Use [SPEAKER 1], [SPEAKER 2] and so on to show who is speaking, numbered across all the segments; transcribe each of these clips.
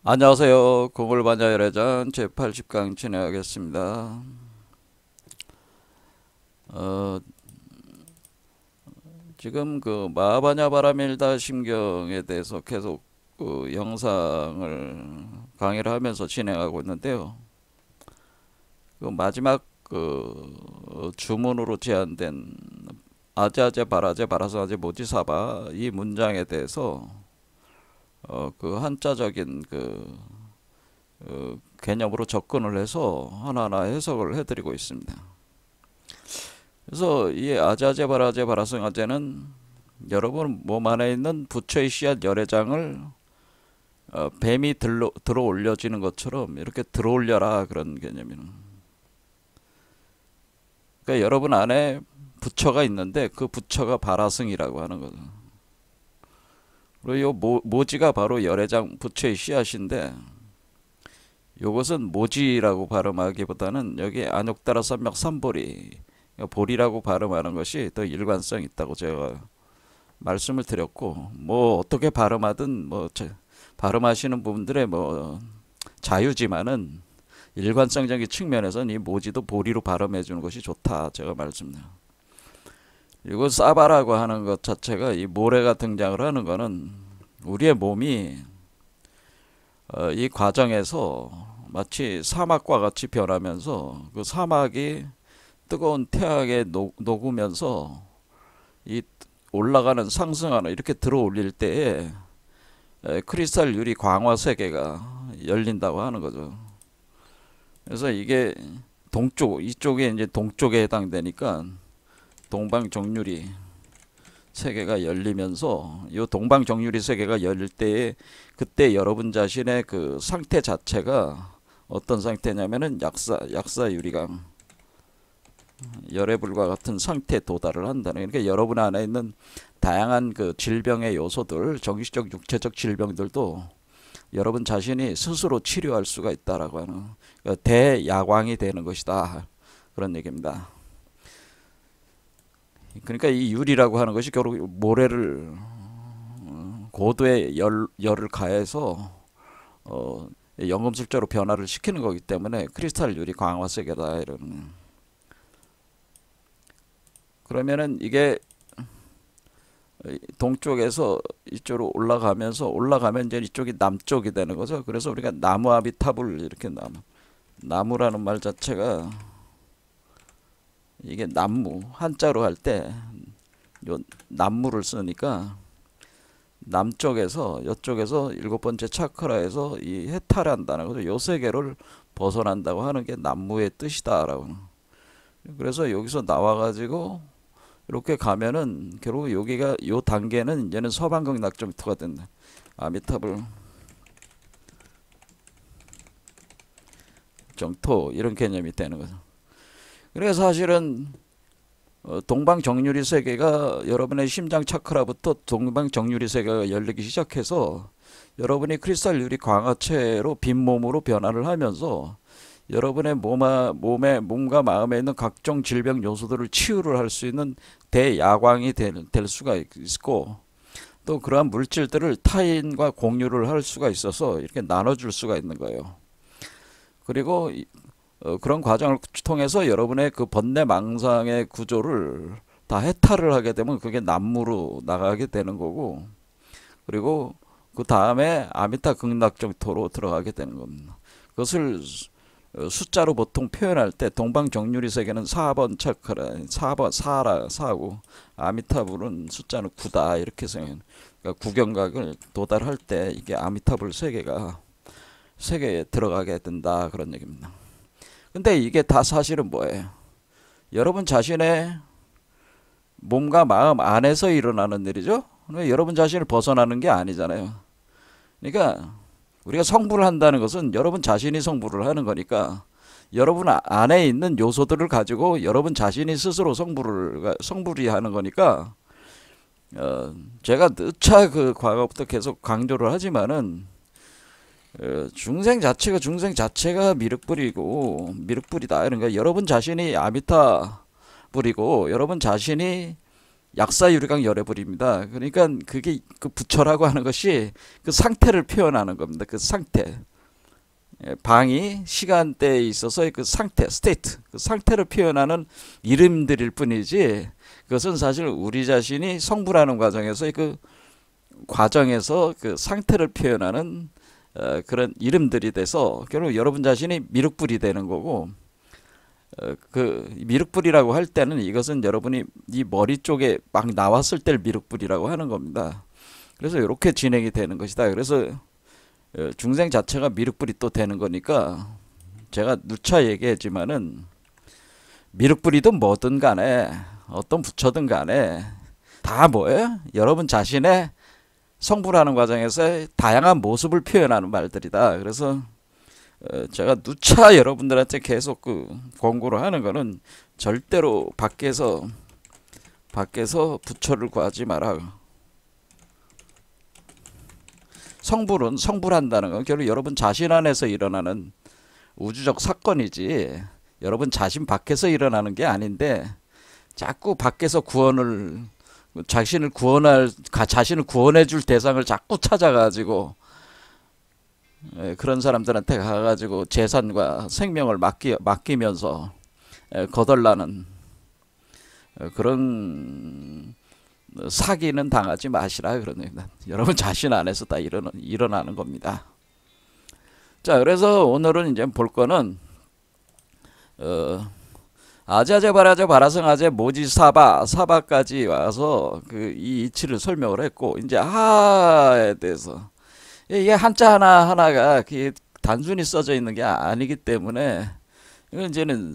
[SPEAKER 1] 안녕하세요. 고골반야열애전 제80강 진행하겠습니다. 어, 지금 그 마하바냐바라밀다 심경에 대해서 계속 그 영상을 강의를 하면서 진행하고 있는데요. 그 마지막 그 주문으로 제한된 아제아제 바라제 바라사제 모지사바 이 문장에 대해서 그 한자적인 개념으로 접근을 해서 하나하나 해석을 해드리고 있습니다. 그래서 이 아자제 바라제 바라승아제는 여러분 몸 안에 있는 부처의 씨앗 열애장을 뱀이 들어 올려지는 것처럼 이렇게 들어 올려라, 그런 개념이는. 그러니까 여러분 안에 부처가 있는데 그 부처가 바라승이라고 하는 거죠. 그리고 요 모지가 바로 열애장 부처의 씨앗인데, 요것은 모지라고 발음하기보다는 여기 안욕따라 삼맥 삼보리, 보리라고 발음하는 것이 더 일관성 있다고 제가 말씀을 드렸고, 뭐 어떻게 발음하든 뭐 발음하시는 분들의 뭐 자유지만은 일관성적인 측면에서는 이 모지도 보리로 발음해 주는 것이 좋다, 제가 말씀드려요. 그리고 사바라고 하는 것 자체가, 이 모래가 등장을 하는 거는 우리의 몸이 이 과정에서 마치 사막과 같이 변하면서 그 사막이 뜨거운 태양에 녹으면서 이 올라가는 상승하는 이렇게 들어 올릴 때에 크리스탈 유리 광화 세계가 열린다고 하는 거죠. 그래서 이게 이쪽에 이제 동쪽에 해당되니까 동방정유리 세계가 열리면서, 이 동방정유리 세계가 열릴 때에 그때 여러분 자신의 그 상태 자체가 어떤 상태냐면은 약사유리강 열애불과 같은 상태에 도달을 한다는. 그러니까 여러분 안에 있는 다양한 그 질병의 요소들, 정신적 육체적 질병들도 여러분 자신이 스스로 치료할 수가 있다라고 하는, 그러니까 대야광이 되는 것이다, 그런 얘기입니다. 그러니까 이 유리라고 하는 것이 결국 모래를 고도의 열을 가해서 연금술자로 변화를 시키는 거기 때문에 크리스탈 유리 광화색이다, 이런. 그러면은 이게 동쪽에서 이쪽으로 올라가면 이제 이쪽이 남쪽이 되는 거죠. 그래서 우리가 나무 아비탑을 이렇게 나무라는 말 자체가, 이게 나무 한자로 할 때 요 나무를 쓰니까 남쪽에서 이쪽에서 일곱 번째 차크라에서 이 해탈한다는 거죠. 요 세계를 벗어난다고 하는 게 나무의 뜻이다라고. 그래서 여기서 나와가지고 이렇게 가면은 결국 여기가 요 단계는 이제는 서방극 낙정토가 된다. 아미타불 정토, 이런 개념이 되는 거죠. 그래서 사실은 동방정유리 세계가 여러분의 심장 차크라부터 동방정유리 세계가 열리기 시작해서 여러분이 크리스탈 유리 광화체로 빈몸으로 변화를 하면서 여러분의 몸과 마음에 있는 각종 질병 요소들을 치유를 할 수 있는 대야광이 될 수가 있고, 또 그러한 물질들을 타인과 공유를 할 수가 있어서 이렇게 나눠줄 수가 있는 거예요. 그리고 그런 과정을 통해서 여러분의 그 번뇌망상의 구조를 다 해탈을 하게 되면 그게 남무로 나가게 되는 거고, 그리고 그 다음에 아미타 극락정토로 들어가게 되는 겁니다. 그것을 숫자로 보통 표현할 때 동방정유리 세계는 4번 차크라, 4번 사고, 아미타불은 숫자는 9다, 이렇게 생각해요. 그러니까 구경각을 도달할 때 이게 아미타불 세계에 들어가게 된다, 그런 얘기입니다. 근데 이게 다 사실은 뭐예요? 여러분 자신의 몸과 마음 안에서 일어나는 일이죠. 여러분 자신을 벗어나는 게 아니잖아요. 그러니까 우리가 성불을 한다는 것은 여러분 자신이 성불을 하는 거니까, 여러분 안에 있는 요소들을 가지고 여러분 자신이 스스로 성불이 하는 거니까, 제가 늦차 그 과거부터 계속 강조를 하지만은, 중생 자체가 미륵불이다. 그러니까 여러분 자신이 아미타 불이고, 여러분 자신이 약사유리강 열애불입니다. 그러니까 그게 그 부처라고 하는 것이 그 상태를 표현하는 겁니다. 그 상태. 방이 시간대에 있어서 그 상태, 스테이트, 그 상태를 표현하는 이름들일 뿐이지, 그것은 사실 우리 자신이 성불하는 과정에서 그 과정에서 그 상태를 표현하는 그런 이름들이 돼서 결국 여러분 자신이 미륵불이 되는 거고, 그 미륵불이라고 할 때는 이것은 여러분이 이 머리 쪽에 막 나왔을 때 미륵불이라고 하는 겁니다. 그래서 이렇게 진행이 되는 것이다. 그래서 중생 자체가 미륵불이 또 되는 거니까, 제가 누차 얘기했지만은 미륵불이든 뭐든 간에 어떤 부처든 간에 다 뭐예요? 여러분 자신의 성불하는 과정에서 다양한 모습을 표현하는 말들이다. 그래서 제가 누차 여러분들한테 계속 그 권고를 하는 거는 절대로 밖에서 부처를 구하지 마라. 성불은 성불한다는 건 결국 여러분 자신 안에서 일어나는 우주적 사건이지, 여러분 자신 밖에서 일어나는 게 아닌데, 자꾸 밖에서 자신을 구원해 줄 대상을 자꾸 찾아가지고 그런 사람들한테 가가지고 재산과 생명을 맡기면서 거덜나는 그런 사기는 당하지 마시라 그럽니다. 여러분 자신 안에서 다 일어나는 겁니다. 자, 그래서 오늘은 이제 볼 거는 아자제 바라제 바라성아제 모지 사바까지 와서 그 이 이치를 설명을 했고, 이제 하에 대해서 이게 한자 하나하나가 단순히 써져 있는 게 아니기 때문에 이건 이제는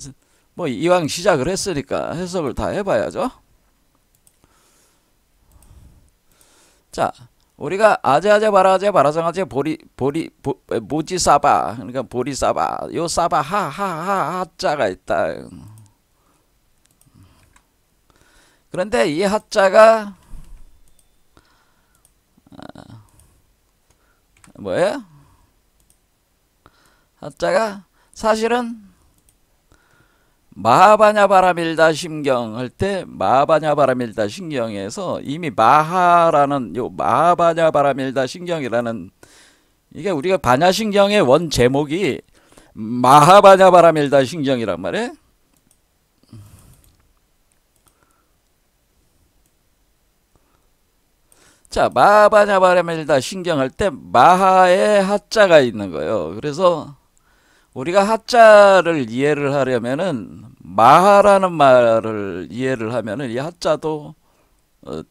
[SPEAKER 1] 뭐 이왕 시작을 했으니까 해석을 다 해봐야죠. 자, 우리가 아제아제 바라제 바라성아제 모지 사바, 그러니까 보리 사바, 요 사바 하자가 있다. 그런데 이 하자가 뭐예요? 하자가 사실은 마하바냐바라밀다 심경 할 때 마하바냐바라밀다 심경에서 이미 마하라는 요 마하바냐바라밀다 심경이라는, 이게 우리가 바냐심경의 원 제목이 마하바냐바라밀다 심경이란 말이에요. 자, 마하바냐바라밀다 심경할 때 마하에 하자가 있는 거예요. 그래서 우리가 하자를 이해를 하려면은 마하라는 말을 이해를 하면은 이 하자도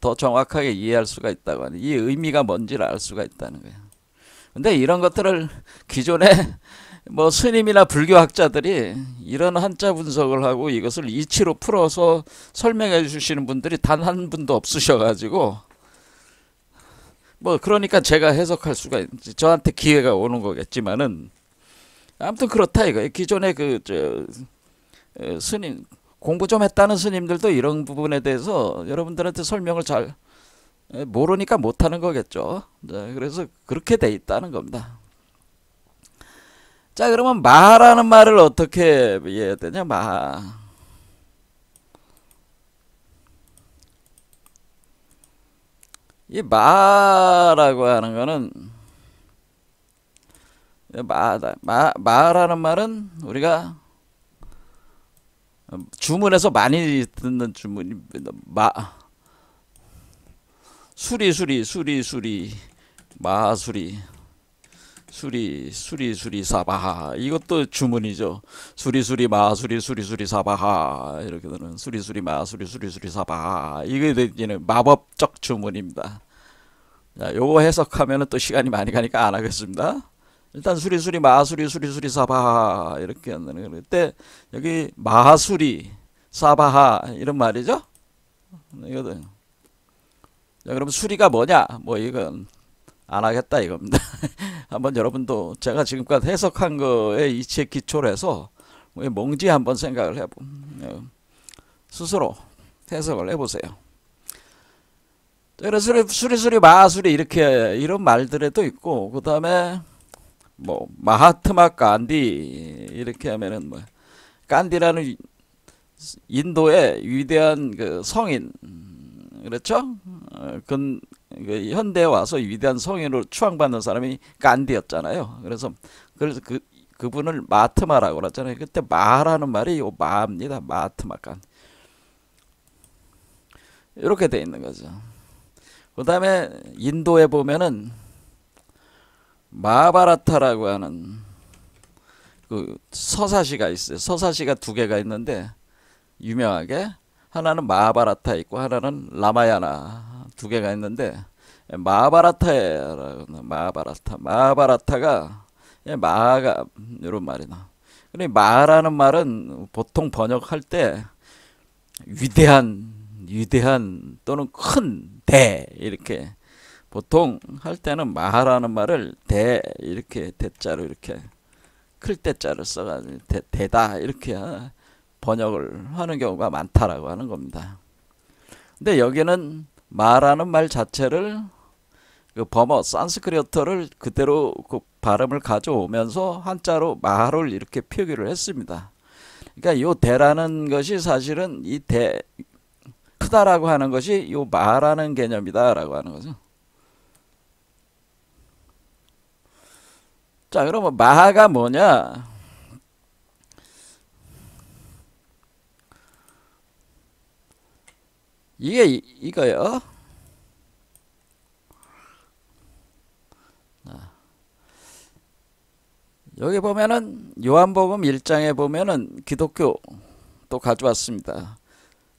[SPEAKER 1] 더 정확하게 이해할 수가 있다고 하는, 이 의미가 뭔지를 알 수가 있다는 거예요. 근데 이런 것들을 기존에 뭐 스님이나 불교학자들이 이런 한자 분석을 하고 이것을 이치로 풀어서 설명해 주시는 분들이 단 한 분도 없으셔가지고, 뭐 그러니까 제가 해석할 수가 저한테 기회가 오는 거겠지만은, 아무튼 그렇다 이거예요. 기존에 스님 공부 좀 했다는 스님들도 이런 부분에 대해서 여러분들한테 설명을 잘 모르니까 못하는 거겠죠. 자, 그래서 그렇게 돼 있다는 겁니다. 자, 그러면 마라는 말을 어떻게 이해해야 되냐? 이 마라고 하는 거는, 마라는 말은 우리가 주문에서 많이 듣는 주문입니다. 수리 마수리 수리 사바하, 이것도 주문이죠. 수리 마수리 수리 사바하, 이렇게 되는 수리 마수리 수리 사바하, 이게 되는 마법적 주문입니다. 자, 요거 해석하면은 또 시간이 많이 가니까 안 하겠습니다. 일단 수리 마수리 수리 사바하 이렇게 한다는 거. 그때 여기 마수리 사바하 이런 말이죠. 이거든. 자, 그럼 수리가 뭐냐? 뭐 이건 안 하겠다 이겁니다. 한번 여러분도 제가 지금까지 해석한 거에 이치에 기초로 해서 뭔지 한번 생각을 스스로 해석을 해보세요. 그래서 수리 마수리 이렇게 이런 말들에도 있고, 그 다음에 뭐 마하트마 간디 이렇게 하면은 뭐 간디라는 인도의 위대한 그 성인, 그렇죠? 그 현대에 와서 위대한 성인으로 추앙받는 사람이 간디였잖아요. 그래서 그분을 마하트마라고 그러잖아요. 그때 마라는 말이 요 마입니다. 마하트마 간. 이렇게 돼 있는 거죠. 그 다음에 인도에 보면은 마하바라타라고 하는 그 서사시가 있어요. 서사시가 두 개가 있는데 유명하게 하나는 마하바라타 있고 하나는 라마야나 두 개가 있는데 마하바라타가 마가 이런 말이나. 근데 마라는 말은 보통 번역할 때 위대한 또는 큰 대 이렇게 보통 할 때는 마라는 말을 대 이렇게 대자로 이렇게 클 대자를 써가지고 대다 이렇게 번역을 하는 경우가 많다라고 하는 겁니다. 근데 여기는 마라는 말 자체를 그 버머 산스크리트어를 그대로 그 발음을 가져오면서 한자로 마를 이렇게 표기를 했습니다. 그러니까 요 대라는 것이 사실은 이 대 크다라고 하는 것이 요 마라는 개념이다라고 하는 거죠. 자, 그러면 마가 뭐냐? 이게 이거요. 여기 보면은 요한복음 1장에 보면은 기독교 또 가져왔습니다.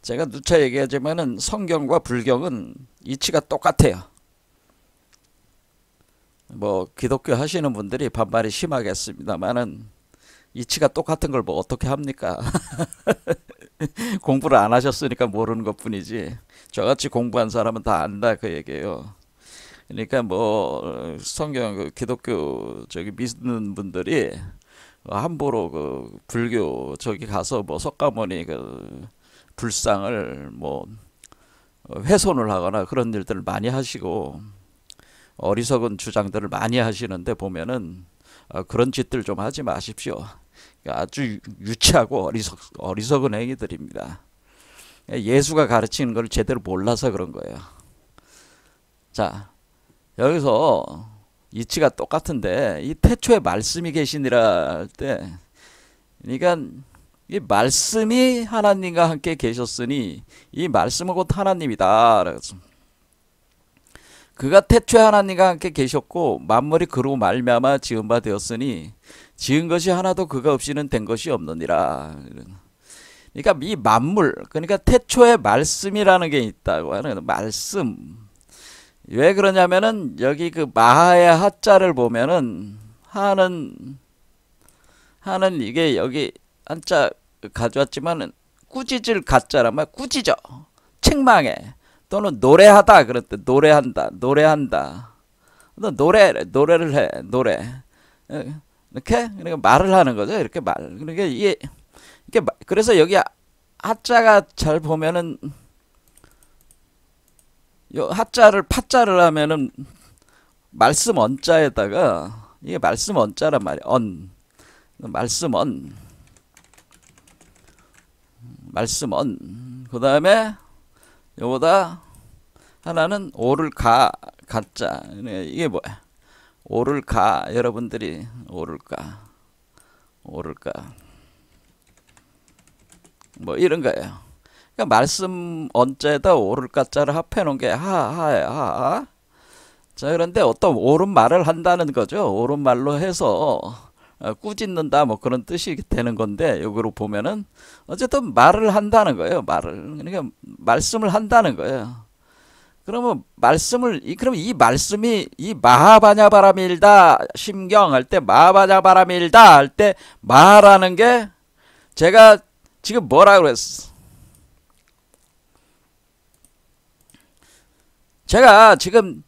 [SPEAKER 1] 제가 누차 얘기하지만은 성경과 불경은 이치가 똑같아요. 뭐 기독교 하시는 분들이 반발이 심하겠습니다만은 이치가 똑같은 걸 뭐 어떻게 합니까? 공부를 안 하셨으니까 모르는 것 뿐이지 저같이 공부한 사람은 다 안다 그 얘기예요. 그러니까 뭐 성경 그 기독교 저기 믿는 분들이 함부로 그 불교 저기 가서 뭐 석가모니 그 불상을 뭐 훼손을 하거나 그런 일들을 많이 하시고 어리석은 주장들을 많이 하시는데 보면은 그런 짓들 좀 하지 마십시오. 아주 유치하고 어리석은 행위들입니다. 예수가 가르치는 걸 제대로 몰라서 그런 거예요. 자, 여기서 이치가 똑같은데 이 태초에 말씀이 계시니라 할 때 그러니까 이 말씀이 하나님과 함께 계셨으니 이 말씀은 곧 하나님이다. 그래서 그가 태초에 하나님과 함께 계셨고 만물이 그로 말미암아 지은 바 되었으니 지은 것이 하나도 그가 없이는 된 것이 없느니라. 그러니까 이 만물, 그러니까 태초에 말씀이라는 게 있다고 하는 말씀. 왜 그러냐면은 여기 그 마하의 하자를 보면은 하는 이게 여기 한자 가져왔지만은 꾸짖을 가자란 말 꾸짖어 책망해 또는 노래하다 그럴 때 노래한다 노래를 해 노래 이렇게 그러니까 말을 하는 거죠. 이렇게 말 그러니까 이게 그래서 여기 하자가 잘 보면은 요 하자를 파자를 하면은 말씀 언자에다가 이게 말씀 언자란 말이야. 말씀 그 다음에 요거다 하나는 오를 가자. 이게 뭐야? 오를 가 여러분들이 오를까 뭐 이런 거예요. 그러니까 말씀 언자에다 오를 가자를 합해 놓은 게 하야. 자, 그런데 어떤 옳은 말을 한다는 거죠. 옳은 말로 해서 꾸짖는다 뭐 그런 뜻이 되는 건데 여기로 보면은 어쨌든 말을 한다는 거예요. 그러니까 말씀을 한다는 거예요. 그러면 그럼 이 말씀이 이 마하바냐바라밀다 심경 할 때 마하바냐바라밀다 할 때 마라는 게 제가 지금 뭐라 그랬어? 제가 지금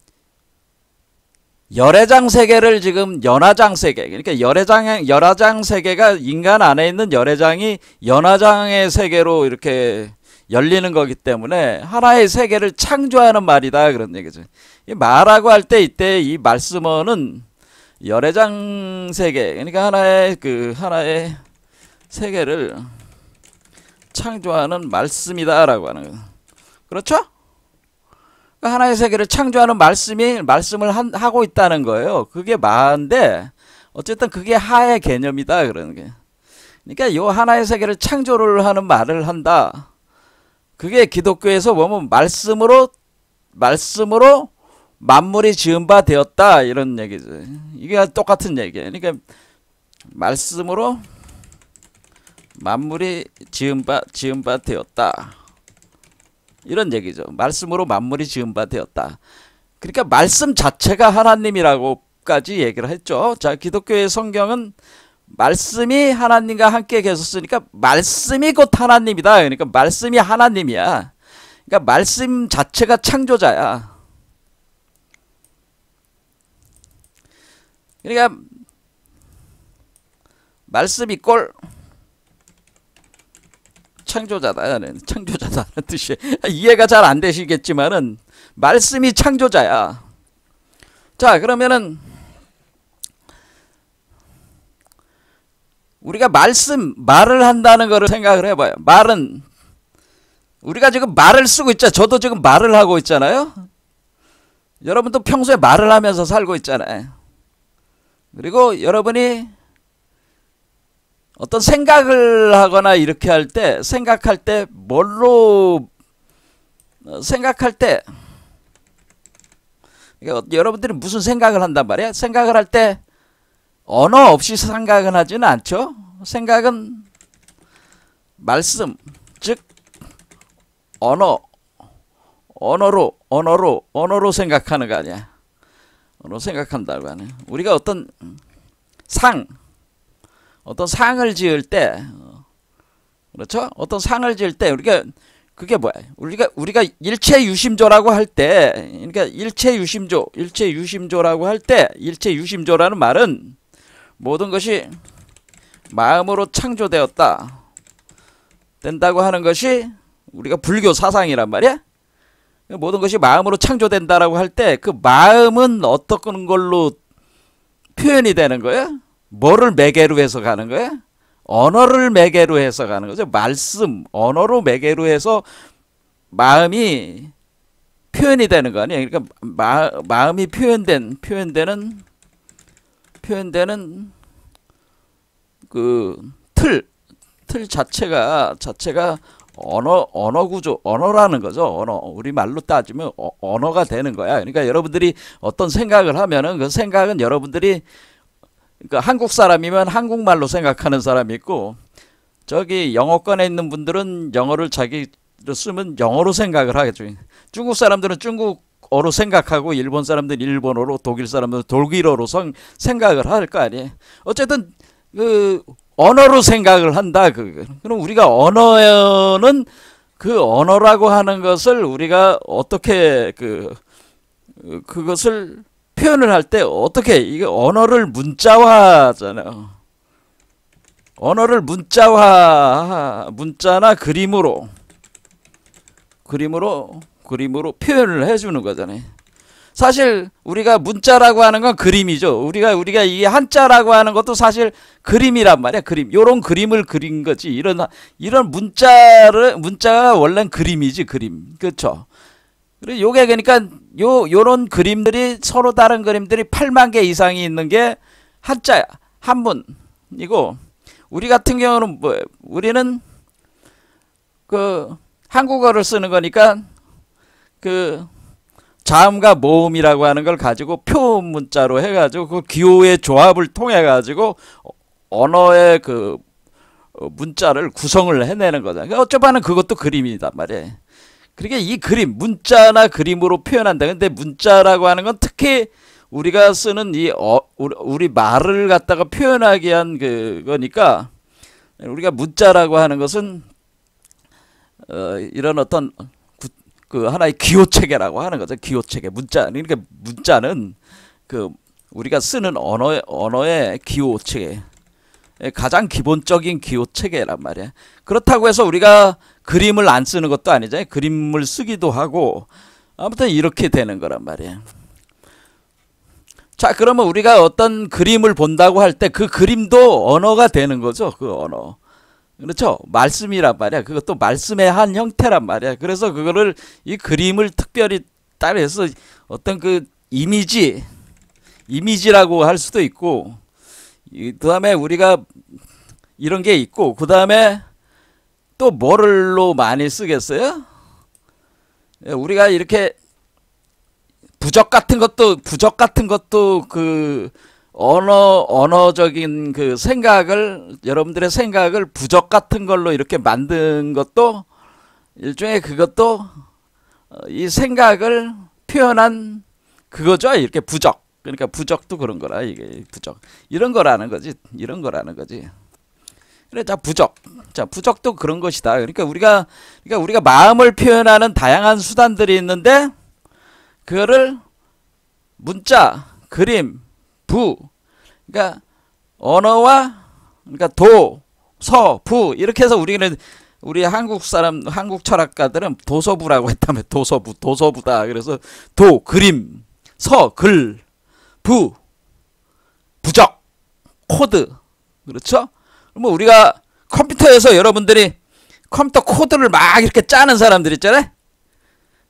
[SPEAKER 1] 열애장 세계를 지금 연화장 세계 그러니까 열화장 세계가 인간 안에 있는 열애장이 연화장의 세계로 이렇게 열리는 거기 때문에 하나의 세계를 창조하는 말이다 그런 얘기죠. 이 말하고 할 때 이때 이 말씀어는 열애장 세계 그러니까 하나의 세계를 창조하는 말씀이다라고 하는 거예요. 그렇죠? 하나의 세계를 창조하는 말씀을 하고 있다는 거예요. 그게 마인데 어쨌든 그게 하의 개념이다 그러는 게. 그러니까 요 하나의 세계를 창조를 하는 말을 한다. 그게 기독교에서 보면 말씀으로 만물이 지은 바 되었다 이런 얘기죠. 이게 똑같은 얘기예요. 그러니까 말씀으로 만물이 지은 바 되었다. 이런 얘기죠. 말씀으로 만물이 지은 바 되었다. 그러니까 말씀 자체가 하나님이라고까지 얘기를 했죠. 자, 기독교의 성경은 말씀이 하나님과 함께 계셨으니까 말씀이 곧 하나님이다. 그러니까 말씀이 하나님이야. 그러니까 말씀 자체가 창조자야. 그러니까 말씀이 꼴 창조자다는 뜻이 이해가 잘 안 되시겠지만은 말씀이 창조자야. 자, 그러면은 우리가 말을 한다는 거를 생각을 해봐요. 말은 우리가 지금 말을 쓰고 있잖아요. 저도 지금 말을 하고 있잖아요. 여러분도 평소에 말을 하면서 살고 있잖아요. 그리고 여러분이 어떤 생각을 하거나 이렇게 할 때, 생각할 때 그러니까 여러분들이 무슨 생각을 한단 말이야? 생각을 할 때 언어 없이 생각은 하지는 않죠. 생각은 말씀, 즉 언어로 생각하는 거 아니야. 언어로 생각한다고 하네. 우리가 어떤 상을 지을 때, 그렇죠? 어떤 상을 지을 때 우리가 그게 뭐야? 우리가 일체 유심조라고 할 때, 그러니까 일체 유심조라고 할 때, 일체 유심조라는 말은 모든 것이 마음으로 된다고 하는 것이 우리가 불교 사상이란 말이야. 모든 것이 마음으로 창조된다라고 할 때 그 마음은 어떤 걸로 표현이 되는 거야? 뭐를 매개로 해서 가는 거야? 언어를 매개로 해서 가는 거죠. 말씀, 언어로 매개로 해서 마음이 표현이 되는 거 아니에요. 그러니까 마음이 표현되는 그 틀 자체가 언어 구조, 언어라는 거죠. 우리 말로 따지면 언어가 되는 거야. 그러니까 여러분들이 어떤 생각을 하면은 그 생각은 여러분들이 그러니까 한국 사람이면 한국말로 생각하는 사람이 있고, 저기 영어권에 있는 분들은 영어를 자기로 쓰면 영어로 생각을 하겠죠. 중국 사람들은 중국어로 생각하고, 일본 사람들은 일본어로, 독일 사람들은 독일어로 생각을 할 거 아니에요. 어쨌든 그 언어로 생각을 한다. 그럼 우리가 언어는 그 언어라고 하는 것을 우리가 어떻게 그것을 표현을 할 때 어떻게 이게 언어를 문자화하잖아요. 언어를 문자나 그림으로 표현을 해주는 거잖아요. 사실 우리가 문자라고 하는 건 그림이죠. 우리가 이 한자라고 하는 것도 사실 그림이란 말이야. 요런 그림을 그린 거지. 이런 문자가 원래는 그림이지, 그림. 그렇죠? 그리고 요게 그러니까 요런 그림들이 서로 다른 그림들이 8만 개 이상이 있는 게 한자야. 한문이고, 우리 같은 경우는 뭐예요? 우리는 그 한국어를 쓰는 거니까 그 자음과 모음이라고 하는 걸 가지고 표문자로 해가지고 그 기호의 조합을 통해 가지고 언어의 그 문자를 구성을 해내는 거잖아. 그러니까 어쩌면 그것도 그림이단 말이에요. 그러니까 이 그림, 문자나 그림으로 표현한다. 근데 문자라고 하는 건 특히 우리가 쓰는 우리 말을 갖다가 표현하기 위한 그거니까, 우리가 문자라고 하는 것은 이런 어떤 그 하나의 기호체계라고 하는 거죠. 기호체계. 그러니까 문자는 그 우리가 쓰는 언어의 기호체계, 가장 기본적인 기호체계란 말이야. 그렇다고 해서 우리가 그림을 안 쓰는 것도 아니잖아요. 그림을 쓰기도 하고, 아무튼 이렇게 되는 거란 말이야. 자, 그러면 우리가 어떤 그림을 본다고 할 때 그 그림도 언어가 되는 거죠. 그 언어. 그렇죠? 말씀이란 말이야. 그것도 말씀의 한 형태란 말이야. 그래서 이 그림을 특별히 따라서 어떤 그 이미지라고 할 수도 있고, 그 다음에 우리가 이런 게 있고, 그 다음에 또 뭐를로 많이 쓰겠어요? 우리가 이렇게 부적 같은 것도 그 언어적인 그 생각을, 여러분들의 생각을 부적 같은 걸로 이렇게 만든 것도 일종의 그것도 이 생각을 표현한 그거죠. 이렇게 부적. 그러니까 부적도 그런 거라. 이게 부적. 이런 거라는 거지. 그래, 자, 부적. 자, 부적도 그런 것이다. 그러니까 우리가 마음을 표현하는 다양한 수단들이 있는데, 그거를 문자, 그림, 부, 그러니까 언어와, 그러니까 도, 서, 부, 이렇게 해서 우리 한국 철학가들은 도서부라고 했다며. 도서부다. 그래서 도, 그림, 서, 글, 부, 부적, 코드. 그렇죠? 뭐 우리가 컴퓨터에서 여러분들이 컴퓨터 코드를 막 이렇게 짜는 사람들 있잖아요.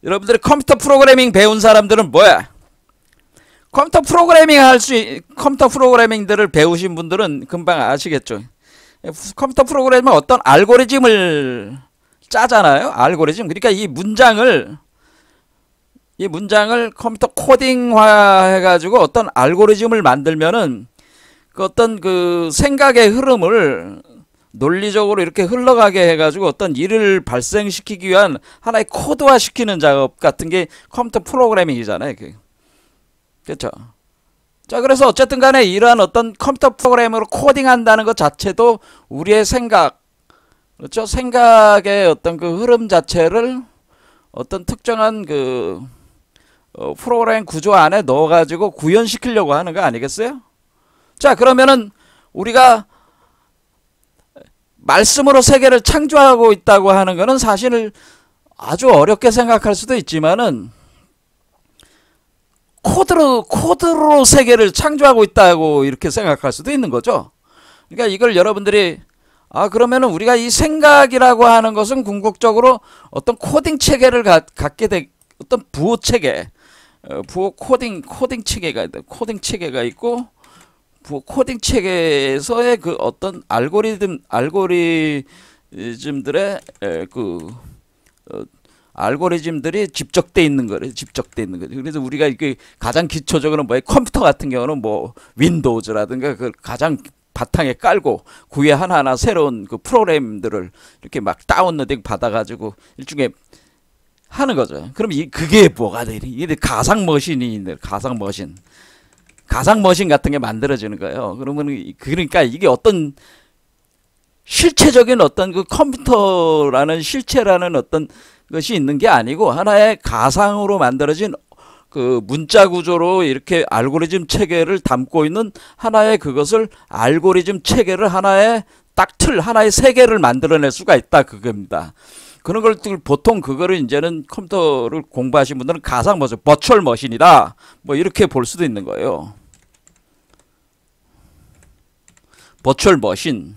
[SPEAKER 1] 여러분들이 컴퓨터 프로그래밍 배운 사람들은 뭐야? 컴퓨터 프로그래밍들을 배우신 분들은 금방 아시겠죠. 컴퓨터 프로그래밍은 어떤 알고리즘을 짜잖아요. 알고리즘. 그러니까 이 문장을 컴퓨터 코딩화 해가지고 어떤 알고리즘을 만들면은 그 어떤 그 생각의 흐름을 논리적으로 이렇게 흘러가게 해가지고 어떤 일을 발생시키기 위한 하나의 코드화 시키는 작업 같은 게 컴퓨터 프로그래밍이잖아요. 그렇죠? 자, 그래서 어쨌든 간에 이러한 어떤 컴퓨터 프로그램으로 코딩한다는 것 자체도 우리의 생각, 그렇죠? 생각의 어떤 그 흐름 자체를 어떤 특정한 그 프로그램 구조 안에 넣어가지고 구현시키려고 하는 거 아니겠어요? 자, 그러면은 우리가 말씀으로 세계를 창조하고 있다고 하는 것은 사실 아주 어렵게 생각할 수도 있지만은 코드로 세계를 창조하고 있다고 이렇게 생각할 수도 있는 거죠. 그러니까 이걸 여러분들이 그러면은 우리가 이 생각이라고 하는 것은 궁극적으로 어떤 코딩 체계를 갖게 돼, 어떤 부호 체계, 부호 코딩 체계가 있고, 코딩 체계에서의 그 어떤 알고리즘들의 알고리즘들이 집적돼 있는 거예요. 그래서 우리가 이게 가장 기초적으로 컴퓨터 같은 경우는 뭐 윈도우즈라든가 그 가장 바탕에 깔고 그 위에 하나하나 새로운 그 프로그램들을 이렇게 막 다운로딩 받아가지고 일종의 하는 거죠. 그럼 그게 뭐가 돼? 이게 가상 머신이 있는 가상 머신 같은 게 만들어지는 거예요. 그러니까 이게 어떤 실체적인 어떤 그 컴퓨터라는 실체라는 어떤 것이 있는 게 아니고 하나의 가상으로 만들어진 그 문자 구조로 이렇게 알고리즘 체계를 담고 있는 하나의 그것을 알고리즘 체계를 하나의 하나의 세계를 만들어낼 수가 있다, 그겁니다. 그런 걸 보통 그거를 이제는 컴퓨터를 공부하신 분들은 가상 머신, 버추얼 머신이다, 뭐 이렇게 볼 수도 있는 거예요. 버추얼 머신.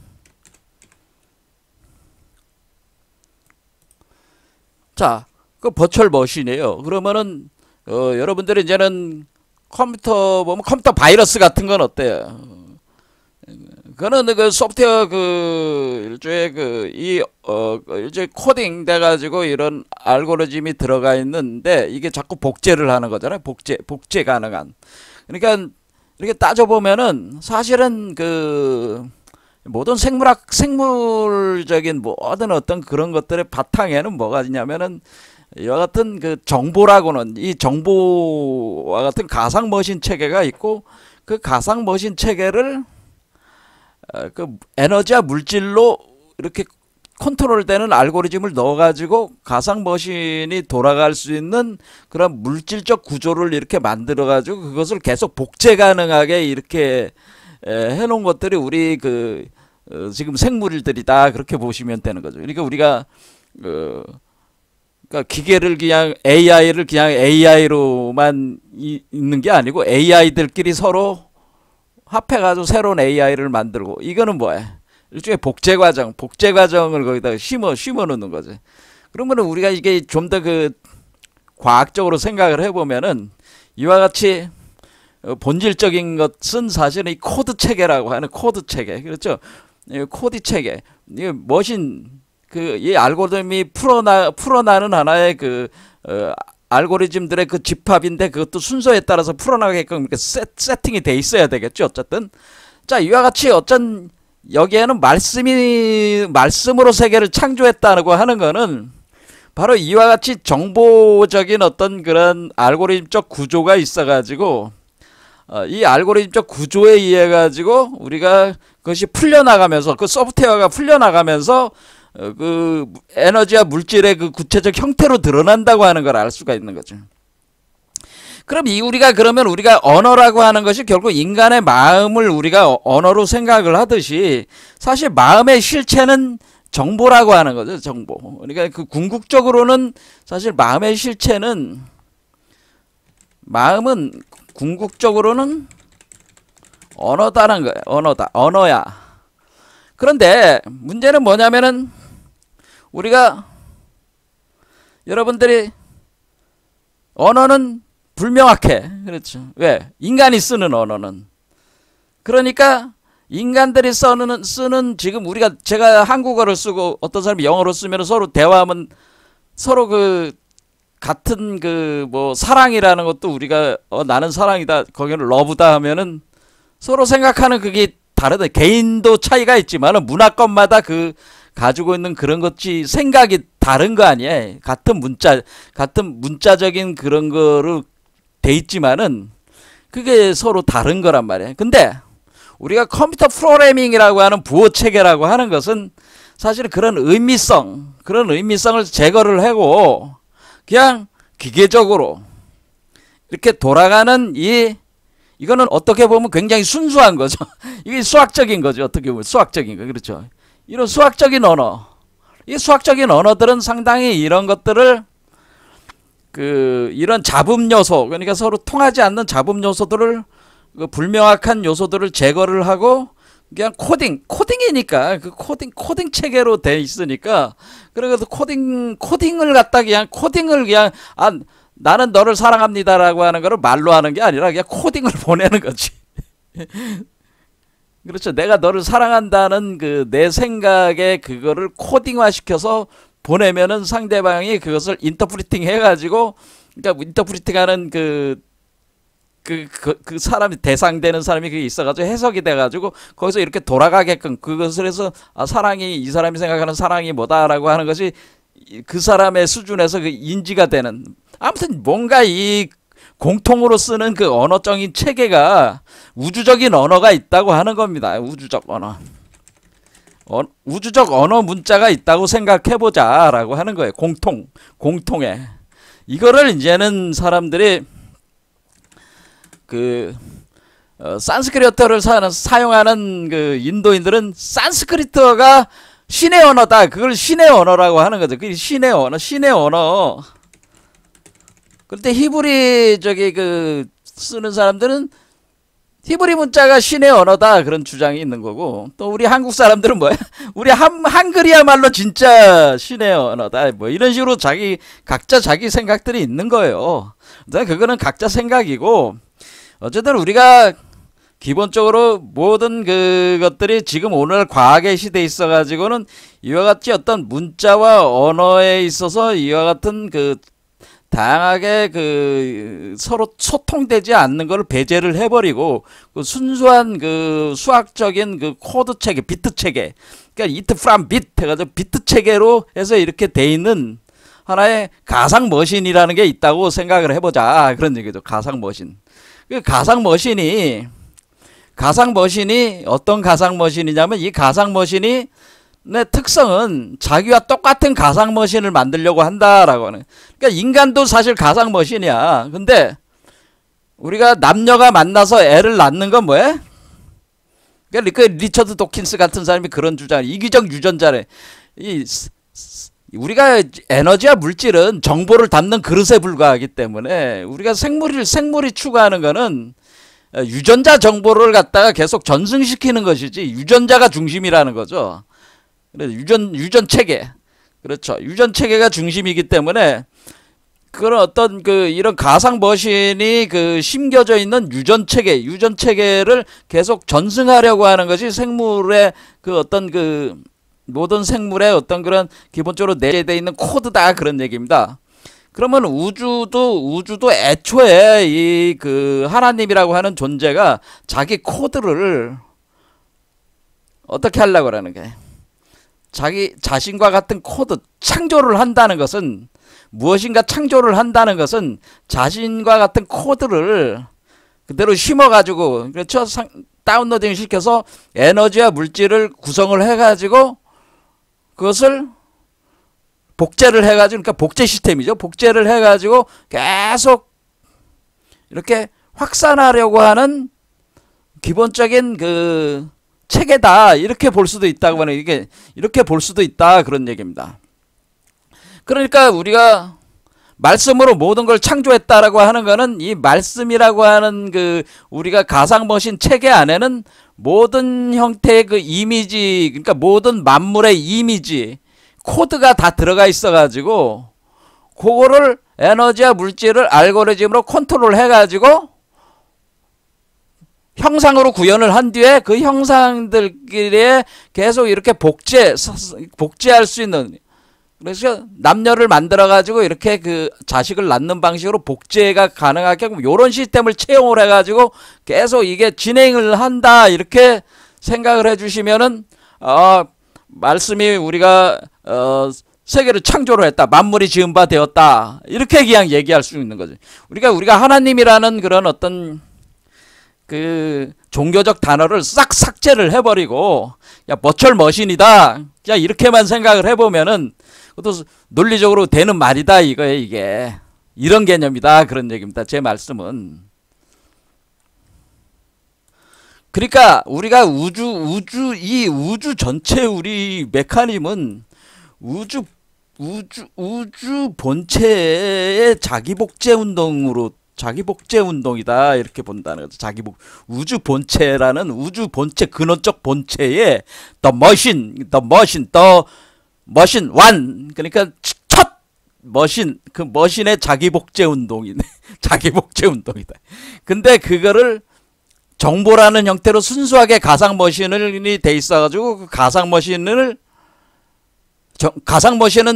[SPEAKER 1] 자, 그 버추얼 머신이에요. 그러면은 여러분들이 이제는 컴퓨터 보면 컴퓨터 바이러스 같은 건 어때요? 그거는 그 소프트웨어 일종의 일종의 코딩 돼가지고 이런 알고리즘이 들어가 있는데 이게 자꾸 복제를 하는 거잖아요. 복제 가능한. 그러니까 이렇게 따져보면은 사실은 그 모든 생물적인 모든 어떤 그런 것들의 바탕에는 뭐가 있냐면은 이와 같은 그 정보라고는 이 정보와 같은 가상 머신 체계가 있고 그 가상 머신 체계를 그 에너지와 물질로 이렇게 컨트롤되는 알고리즘을 넣어가지고 가상 머신이 돌아갈 수 있는 그런 물질적 구조를 이렇게 만들어가지고 그것을 계속 복제 가능하게 이렇게 해놓은 것들이 우리 지금 생물들이다, 그렇게 보시면 되는 거죠. 그러니까 우리가 그러니까 기계를 그냥 AI를 그냥 AI로만 있는 게 아니고 AI들끼리 서로 합해가지고 새로운 AI를 만들고, 이거는 뭐야? 일종의 복제 과정을 거기다가 심어 놓는 거지. 그러면 우리가 이게 좀 더 과학적으로 생각을 해보면은 이와 같이 본질적인 것은 사실은 이 코드 체계라고 하는 코드 체계, 그렇죠? 코드 체계, 이 머신 이 알고리즘이 풀어나는 하나의 알고리즘들의 그 집합인데, 그것도 순서에 따라서 풀어나가게끔 이렇게 세팅이 돼 있어야 되겠죠. 어쨌든 자, 이와 같이 어쩐 여기에는 말씀으로 세계를 창조했다고 하는 거는 바로 이와 같이 정보적인 어떤 그런 알고리즘적 구조가 있어가지고 이 알고리즘적 구조에 의해 가지고 우리가 그것이 풀려나가면서, 그 소프트웨어가 풀려나가면서 그 에너지와 물질의 그 구체적 형태로 드러난다고 하는 걸 알 수가 있는 거죠. 그럼 그러면 우리가 언어라고 하는 것이 결국 인간의 마음을 우리가 언어로 생각을 하듯이, 사실 마음의 실체는 정보라고 하는 거죠. 정보. 그러니까 그 궁극적으로는 사실 마음의 실체는, 마음은 궁극적으로는 언어다는 거예요. 언어야. 그런데 문제는 뭐냐면은 여러분들이 언어는 불명확해. 그렇죠. 왜? 인간이 쓰는 언어는. 그러니까 인간들이 쓰는 지금 제가 한국어를 쓰고 어떤 사람이 영어로 쓰면 서로 대화하면 서로 같은 사랑이라는 것도 우리가 나는 사랑이다, 거기는 러브다 하면은 서로 생각하는 그게 다르다. 개인도 차이가 있지만은 문화권마다 가지고 있는 그런 것이 생각이 다른 거 아니에요. 같은 문자적인 그런 거로 돼 있지만은 그게 서로 다른 거란 말이에요. 근데 우리가 컴퓨터 프로그래밍이라고 하는 부호 체계라고 하는 것은 사실 그런 의미성을 제거를 하고 그냥 기계적으로 이렇게 돌아가는 이거는 어떻게 보면 굉장히 순수한 거죠. 이게 수학적인 거죠. 어떻게 보면 수학적인 거. 그렇죠. 이런 수학적인 언어. 이 수학적인 언어들은 상당히 이런 것들을 이런 잡음 요소, 그러니까 서로 통하지 않는 잡음 요소들을, 불명확한 요소들을 제거를 하고 그냥 코딩이니까 코딩 체계로 돼 있으니까, 그래서 코딩을 갖다 그냥 나는 너를 사랑합니다라고 하는 거를 말로 하는 게 아니라 그냥 코딩을 보내는 거지. 그렇죠. 내가 너를 사랑한다는 내 생각에 그거를 코딩화 시켜서 보내면은 상대방이 그것을 인터프리팅 해가지고, 그러니까 인터프리팅하는 그 사람이, 대상되는 사람이 그게 있어가지고 해석이 돼가지고 거기서 이렇게 돌아가게끔, 그것을 해서 이 사람이 생각하는 사랑이 뭐다라고 하는 것이 그 사람의 수준에서 인지가 되는, 아무튼 뭔가 이 공통으로 쓰는 그 언어적인 체계가 우주적인 언어가 있다고 하는 겁니다. 우주적 언어. 우주적 언어 문자가 있다고 생각해보자 라고 하는 거예요. 공통에. 이거를 이제는 사람들이 산스크리트어를 사용하는 인도인들은 산스크리트어가 신의 언어다, 그걸 신의 언어라고 하는 거죠. 그게 신의 언어. 그런데 히브리 쓰는 사람들은 히브리 문자가 신의 언어다, 그런 주장이 있는 거고, 또 우리 한국 사람들은 뭐야? 우리 한글이야말로 진짜 신의 언어다, 뭐 이런 식으로 각자 자기 생각들이 있는 거예요. 그거는 각자 생각이고, 어쨌든 우리가 기본적으로 모든 그것들이 지금 오늘 과학의 시대에 있어 가지고는 이와 같이 어떤 문자와 언어에 있어서 이와 같은 다양하게 서로 소통되지 않는 걸 배제를 해버리고 순수한 수학적인 코드 체계, 비트 체계, 그러니까 it from bit 해가지고 비트 체계로 해서 이렇게 돼 있는 하나의 가상 머신이라는 게 있다고 생각을 해보자, 그런 얘기죠. 가상 머신. 가상 머신이 어떤 가상 머신이냐면, 이 가상 머신이 내 특성은 자기와 똑같은 가상 머신을 만들려고 한다라고 하는. 그러니까 인간도 사실 가상 머신이야. 근데 우리가 남녀가 만나서 애를 낳는 건 뭐야? 그러니까 리처드 도킨스 같은 사람이 그런 주장, 이기적 유전자래. 우리가 에너지와 물질은 정보를 담는 그릇에 불과하기 때문에 우리가 생물이 추구하는 거는 유전자 정보를 갖다가 계속 전승시키는 것이지, 유전자가 중심이라는 거죠. 유전 체계. 그렇죠. 유전 체계가 중심이기 때문에 그런 어떤 그 이런 가상 머신이 그 심겨져 있는 유전 체계를 계속 전승하려고 하는 것이 생물의 그 어떤 그 모든 생물의 어떤 그런 기본적으로 내재되어 있는 코드다, 그런 얘기입니다. 그러면 우주도 애초에 이 그 하나님이라고 하는 존재가 자기 코드를 어떻게 하려고 하는 게, 자기 자신과 같은 코드, 창조를 한다는 것은, 무엇인가 창조를 한다는 것은 자신과 같은 코드를 그대로 심어가지고, 그렇죠? 다운로딩 시켜서 에너지와 물질을 구성을 해가지고 그것을 복제를 해가지고, 그러니까 복제 시스템이죠. 복제를 해가지고 계속 이렇게 확산하려고 하는 기본적인 그 체계다, 이렇게 볼 수도 있다고 하는, 이게 이렇게 볼 수도 있다, 그런 얘기입니다. 그러니까 우리가 말씀으로 모든 걸 창조했다라고 하는 거는, 이 말씀이라고 하는 그 우리가 가상머신 체계 안에는 모든 형태의 그 이미지, 그러니까 모든 만물의 이미지 코드가 다 들어가 있어 가지고, 그거를 에너지와 물질을 알고리즘으로 컨트롤 해 가지고 형상으로 구현을 한 뒤에 그 형상들끼리 계속 이렇게 복제할 수 있는, 그래서 남녀를 만들어 가지고 이렇게 그 자식을 낳는 방식으로 복제가 가능하게 이런 시스템을 채용을 해 가지고 계속 이게 진행을 한다, 이렇게 생각을 해 주시면은, 말씀이 우리가 세계를 창조를 했다, 만물이 지은 바 되었다, 이렇게 그냥 얘기할 수 있는 거죠. 우리가 하나님이라는 그런 어떤 그 종교적 단어를 싹 삭제를 해버리고, 야, 머철 머신이다, 야, 이렇게만 생각을 해보면은 그것도 논리적으로 되는 말이다, 이거예요. 이게 이런 개념이다, 그런 얘기입니다, 제 말씀은. 그러니까 우리가 이 우주 전체 우리 메커니즘은 우주 본체의 자기복제 운동이다, 이렇게 본다는 거죠. 우주 본체라는 우주 본체, 근원적 본체의 the machine one, 그러니까 첫 머신, 그 머신의 자기복제 운동이네. 자기복제 운동이다. 근데 그거를 정보라는 형태로 순수하게 가상 머신이 돼 있어가지고, 그 가상 머신은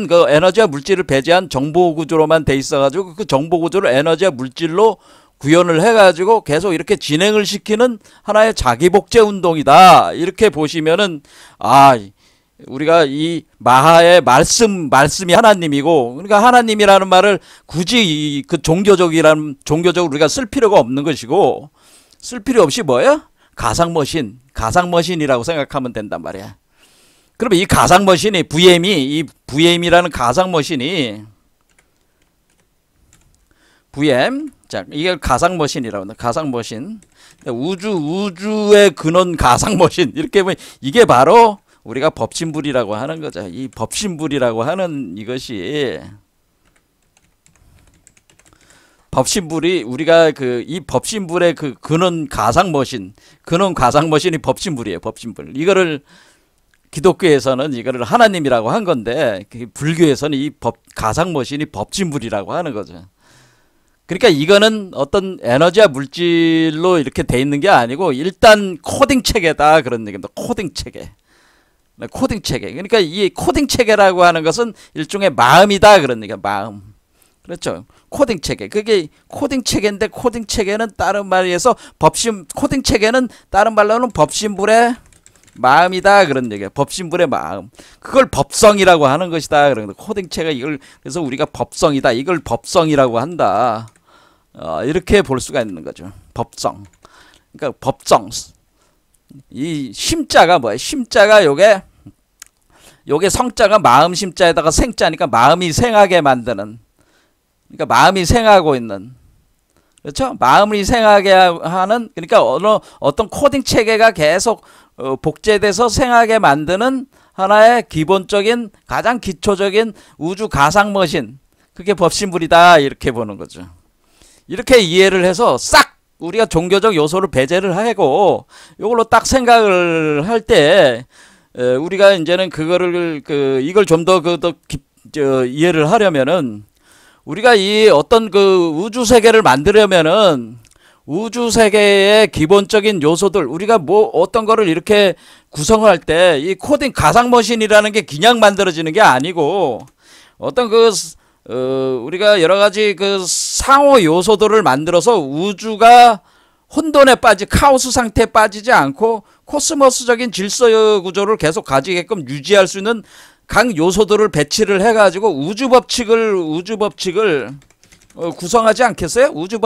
[SPEAKER 1] 그 에너지와 물질을 배제한 정보 구조로만 돼 있어가지고, 그 정보 구조를 에너지와 물질로 구현을 해가지고 계속 이렇게 진행을 시키는 하나의 자기복제 운동이다, 이렇게 보시면은, 우리가 이 마하의 말씀이 하나님이고, 그러니까 하나님이라는 말을 굳이 그 종교적으로 우리가 쓸 필요가 없는 것이고, 쓸 필요 없이 뭐예요? 가상머신이라고 생각하면 된단 말이야. 그러면 이 가상머신이, 이 VM이라는 가상머신이, 자, 이게 가상머신이라고 한다. 가상머신. 우주의 근원 가상머신. 이렇게 보면 이게 바로 우리가 법신불이라고 하는 거죠. 이 법신불이라고 하는 이것이, 법신불이 우리가 이 법신불의 그 근원 가상머신이 법신불이에요. 법신불. 이거를 기독교에서는 이거를 하나님이라고 한 건데, 불교에서는 이 가상머신이 법신불이라고 하는 거죠. 그러니까 이거는 어떤 에너지와 물질로 이렇게 돼 있는 게 아니고, 일단 코딩 체계다, 그런 얘기입니다. 코딩 체계. 그러니까 이 코딩 체계라고 하는 것은 일종의 마음이다, 그런 얘기야. 마음. 그렇죠. 코딩 체계. 그게 코딩 체계인데, 코딩 체계는 다른 말에서 코딩 체계는 다른 말로는 법신불의 마음이다, 그런 얘기야. 법신불의 마음. 그걸 법성이라고 하는 것이다. 그런 코딩 체계, 그래서 우리가 법성이다, 이걸 법성이라고 한다. 이렇게 볼 수가 있는 거죠. 법성. 그러니까 법성. 이 심자가 뭐야? 심자가 요게 성자가 마음 심자에다가 생자니까 마음이 생하게 만드는, 그러니까 마음이 생하고 있는, 그렇죠? 마음이 생하게 하는, 그러니까 어떤 코딩 체계가 계속 복제돼서 생하게 만드는 하나의 기본적인, 가장 기초적인 우주 가상 머신, 그게 법신불이다, 이렇게 보는 거죠. 이렇게 이해를 해서 싹 우리가 종교적 요소를 배제를 하고 이걸로 딱 생각을 할 때, 우리가 이제는 이걸 좀 더 이해를 하려면은, 우리가 이 어떤 그 우주 세계를 만들려면은 우주 세계의 기본적인 요소들, 우리가 뭐 어떤 거를 이렇게 구성할 때 이 코딩 가상 머신이라는 게 그냥 만들어지는 게 아니고 어떤 그 우리가 여러 가지 그 상호 요소들을 만들어서 우주가 혼돈에 카오스 상태에 빠지지 않고 코스모스적인 질서 구조를 계속 가지게끔 유지할 수 있는 각 요소들을 배치를 해가지고 우주 법칙을 구성하지 않겠어요? 우주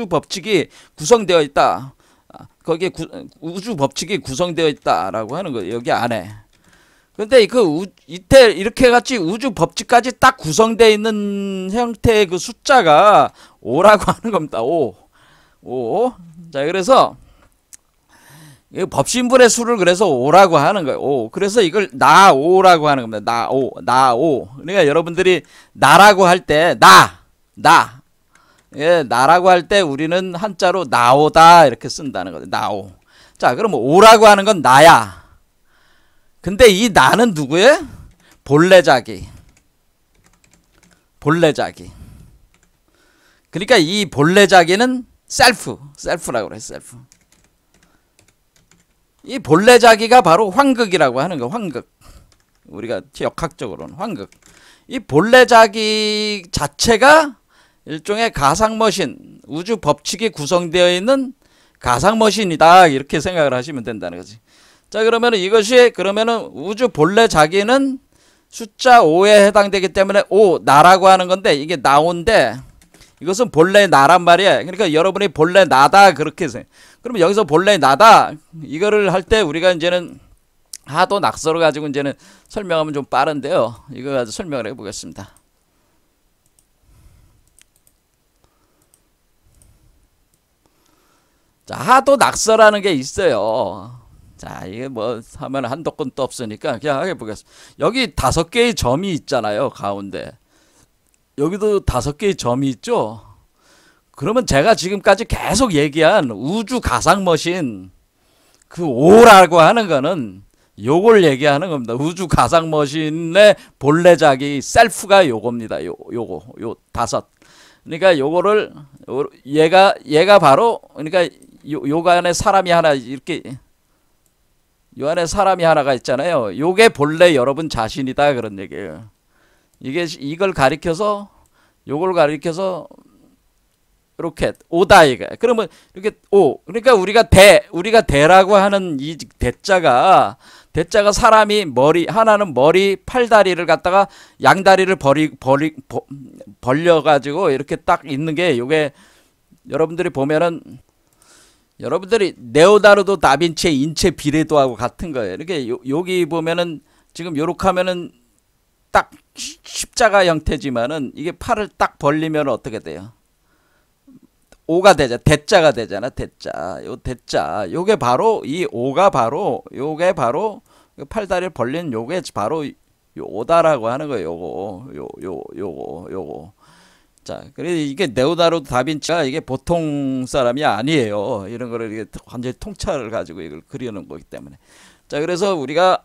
[SPEAKER 1] 법칙이 구성되어 있다. 거기에 우주 법칙이 구성되어 있다라고 하는 거예요. 여기 안에. 근데 이때 이렇게 같이 우주 법칙까지 딱 구성되어 있는 형태의 그 숫자가 5라고 하는 겁니다. 5. 자, 그래서 법신분의 수를 그래서 5라고 하는 거예요. 5. 그래서 이걸 나 5라고 하는 겁니다. 나 5. 그러니까 여러분들이 나라고 할 때 나. 예, 나라고 할 때 우리는 한자로 나오다 이렇게 쓴다는 거죠. 나오. 자, 그럼 5라고 하는 건 나야. 근데 이 나는 누구예요? 본래자기. 그러니까 이 본래자기는 셀프라고 그래요. 셀프. 이 본래자기가 바로 황극이라고 하는 거. 황극. 우리가 역학적으로는 황극. 이 본래자기 자체가 일종의 가상머신, 우주 법칙이 구성되어 있는 가상머신이다. 이렇게 생각을 하시면 된다는 거지. 자, 그러면 이것이 우주 본래 자기는 숫자 5에 해당되기 때문에 5 나라고 하는 건데 이게 나온데 이것은 본래 나란 말이야. 그러니까 여러분이 본래 나다 그렇게 해서 그러면 여기서 본래 나다 이거를 할 때 우리가 이제는 하도 낙서를 가지고 이제는 설명하면 좀 빠른데요. 이거 가지고 설명을 해보겠습니다. 자, 하도 낙서라는 게 있어요. 자, 이게 뭐 하면 한도 끝도 없으니까 그냥 해보겠습니다. 여기 5개의 점이 있잖아요. 가운데. 여기도 5개의 점이 있죠. 그러면 제가 지금까지 계속 얘기한 우주 가상머신 그 5라고 하는 거는 요걸 얘기하는 겁니다. 우주 가상머신의 본래자기 셀프가 요겁니다. 요 5. 그러니까 요거를 얘가 바로 그러니까 요 안에 사람이 하나 이렇게 요 안에 사람이 하나가 있잖아요. 요게 본래 여러분 자신이다 그런 얘기예요. 이걸 가리켜서 요걸 가리켜서 이렇게 오다 이거. 그러면 이렇게 그러니까 우리가 대라고 하는 이 대자가 사람이 하나는 머리 팔다리를 갖다가 양다리를 벌려 가지고 이렇게 딱 있는 게 요게 여러분들이 보면은 여러분들이 레오나르도 다빈치의 인체 비례도하고 같은 거예요. 이렇게 여기 보면은 지금 요렇게 하면은 딱 십자가 형태지만은 이게 팔을 딱 벌리면 어떻게 돼요? 5가 되죠. 대자가 되잖아. 대자. 요게 바로 이 5가 바로 요게 바로 팔다리를 벌린 요게 바로 요 5다라고 하는 거예요. 요거. 자, 그래서 이게 레오나르도 다빈치가 이게 보통 사람이 아니에요. 이런 거를 이게 완전히 통찰을 가지고 이걸 그리는 거기 때문에. 자, 그래서 우리가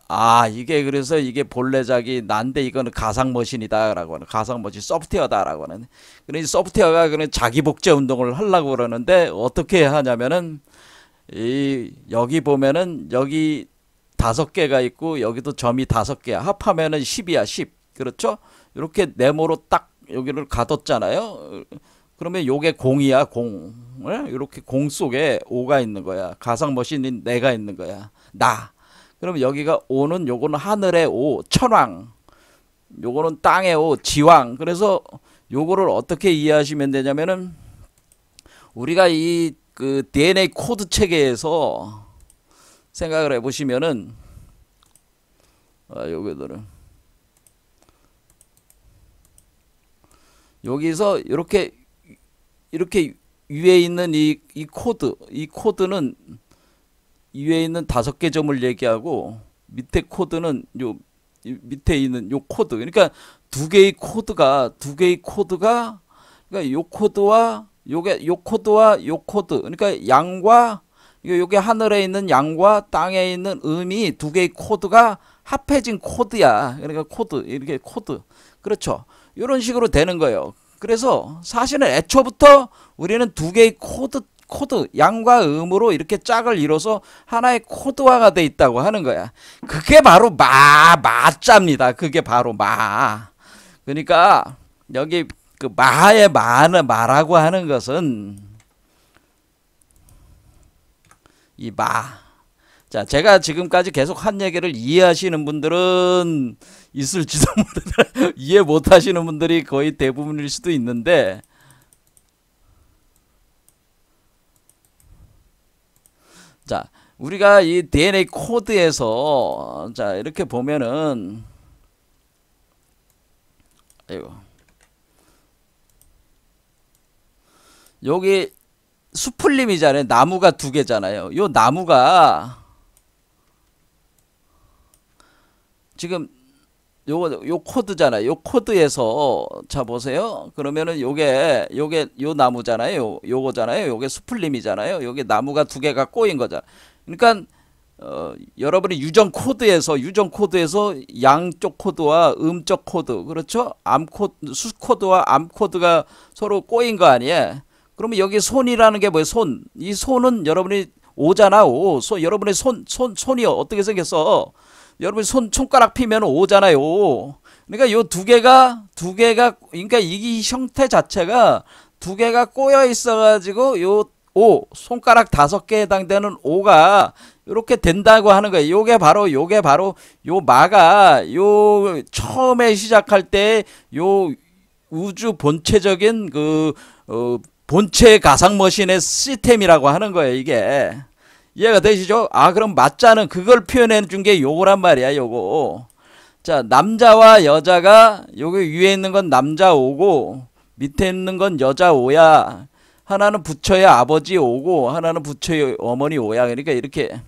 [SPEAKER 1] 그래서 이게 본래작이 난데 이거는 가상머신이다라고 하는 가상머신 소프트웨어다라고 하는. 그러니 소프트웨어가 그런 자기 복제 운동을 하려고 그러는데 어떻게 하냐면은 여기 보면은 여기 5개가 있고 여기도 점이 5개야. 합하면은 10이야. 10. 그렇죠? 이렇게 네모로 딱 여기를 가뒀잖아요. 그러면 요게 공이야. 공. 이렇게 공 속에 5가 있는 거야. 가상머신인 내가 있는 거야. 나. 그럼 여기가 5는 요거는 하늘의 5, 천왕. 요거는 땅의 5, 지왕. 그래서 요거를 어떻게 이해하시면 되냐면은 우리가 그 DNA 코드 체계에서 생각을 해보시면은 요거들은 여기서 이렇게 위에 있는 이 코드는 위에 있는 5개 점을 얘기하고 밑에 코드는 요 밑에 있는 요 코드. 그러니까 2개의 코드가 그러니까 요 코드와 요 코드. 그러니까 양과 요게 하늘에 있는 양과 땅에 있는 음이 2개의 코드가 합해진 코드야. 그러니까 코드. 이렇게 코드. 그렇죠. 이런 식으로 되는 거예요. 그래서 사실은 애초부터 우리는 두 개의 코드 양과 음으로 이렇게 짝을 이뤄서 하나의 코드화가 돼 있다고 하는 거야. 그게 바로 마자입니다. 그게 바로 마. 그러니까 여기 그 마의 마라고 하는 것은 이 마. 자, 제가 지금까지 계속 한 얘기를 이해하시는 분들은 있을지도 모르겠어요. 이해 못 하시는 분들이 거의 대부분일 수도 있는데, 자, 우리가 이 DNA 코드에서, 자, 이렇게 보면은, 아이고, 여기 수풀림이잖아요. 나무가 두 개잖아요. 요 나무가, 지금 요 코드잖아요. 요 코드에서 자 보세요. 그러면은 요게 요 나무잖아요. 요거잖아요. 요게 수풀림이잖아요. 요게 나무가 두 개가 꼬인 거잖아. 그러니까 여러분이 유전 코드에서 양쪽 코드와 음적 코드, 그렇죠? 수 코드와 암 코드가 서로 꼬인 거 아니에요. 그러면 여기 손이라는 게 뭐예요? 손. 이 손은 여러분이 오잖아. 오. 여러분의 손이 어떻게 생겼어? 여러분 손가락 피면 오잖아요. 그러니까 요 두 개가 그러니까 이 형태 자체가 두 개가 꼬여 있어 가지고 요 손가락 5개에 해당되는 오가 이렇게 된다고 하는 거예요. 요게 바로 요 마가 요 처음에 시작할 때 요 우주 본체적인 본체 가상 머신의 시스템이라고 하는 거예요, 이게. 이해가 되시죠? 아, 그럼 맞자는 그걸 표현해 준 게 요거란 말이야, 요거. 자, 남자와 여자가 여기 위에 있는 건 남자 오고 밑에 있는 건 여자 오야. 하나는 부처의 아버지 오고 하나는 부처의 어머니 오야. 그러니까 이렇게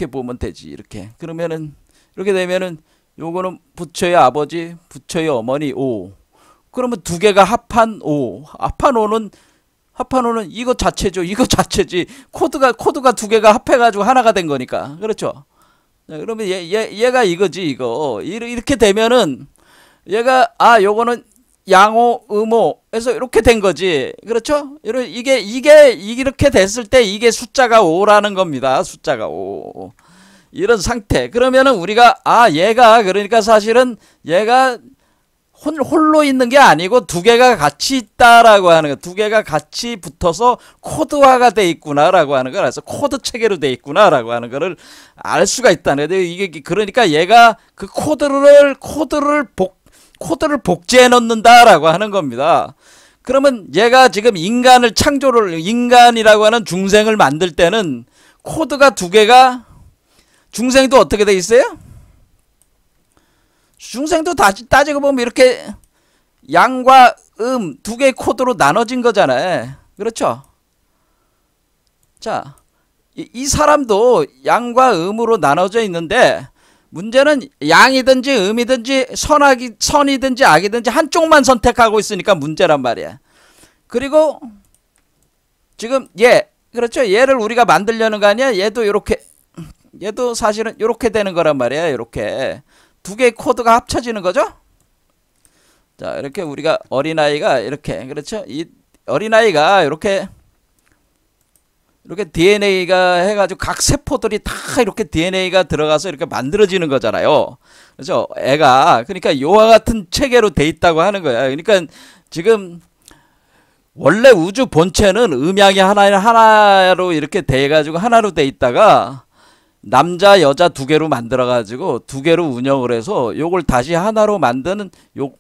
[SPEAKER 1] 보면 되지. 이렇게. 그러면은 이렇게 되면은 요거는 부처의 아버지, 부처의 어머니 오. 그러면 두 개가 합한 오. 합한 오는 이거 자체죠. 이거 자체지. 코드가 두 개가 합해가지고 하나가 된 거니까. 그렇죠? 자, 그러면 얘가 이거지, 이거. 이렇게 되면은, 얘가, 요거는 양오, 음오 해서 이렇게 된 거지. 그렇죠? 이게 이렇게 됐을 때 이게 숫자가 5라는 겁니다. 숫자가 5. 이런 상태. 그러면은 우리가, 그러니까 사실은 얘가 홀로 있는 게 아니고 두 개가 같이 있다라고 하는 거. 두 개가 같이 붙어서 코드화가 돼 있구나라고 하는 걸. 그래서 코드 체계로 돼 있구나라고 하는 거를 알 수가 있다는 거예요. 이게 그러니까 얘가 그 코드를 복제해 놓는다라고 하는 겁니다. 그러면 얘가 지금 인간이라고 하는 중생을 만들 때는 코드가 두 개가, 중생도 어떻게 돼 있어요? 중생도 따지고 보면 이렇게 양과 두 개의 코드로 나눠진 거잖아요. 그렇죠? 자, 이 사람도 양과 음으로 나눠져 있는데 문제는 양이든지 음이든지 선이든지 악이든지 한쪽만 선택하고 있으니까 문제란 말이야. 그리고 지금 그렇죠? 얘를 우리가 만들려는 거 아니야? 얘도 사실은 이렇게 되는 거란 말이야. 이렇게. 두 개의 코드가 합쳐지는 거죠. 자, 이렇게 우리가 어린아이가 이렇게, 그렇죠? 이 어린아이가 이렇게 DNA가 해가지고 각 세포들이 다 이렇게 DNA가 들어가서 이렇게 만들어지는 거잖아요. 그렇죠? 애가. 그러니까 요와 같은 체계로 돼 있다고 하는 거야. 그러니까 지금 원래 우주 본체는 음양이 하나로 이렇게 돼가지고 하나로 돼 있다가 남자 여자 두 개로 만들어 가지고 두 개로 운영을 해서 요걸 다시 하나로 만드는 요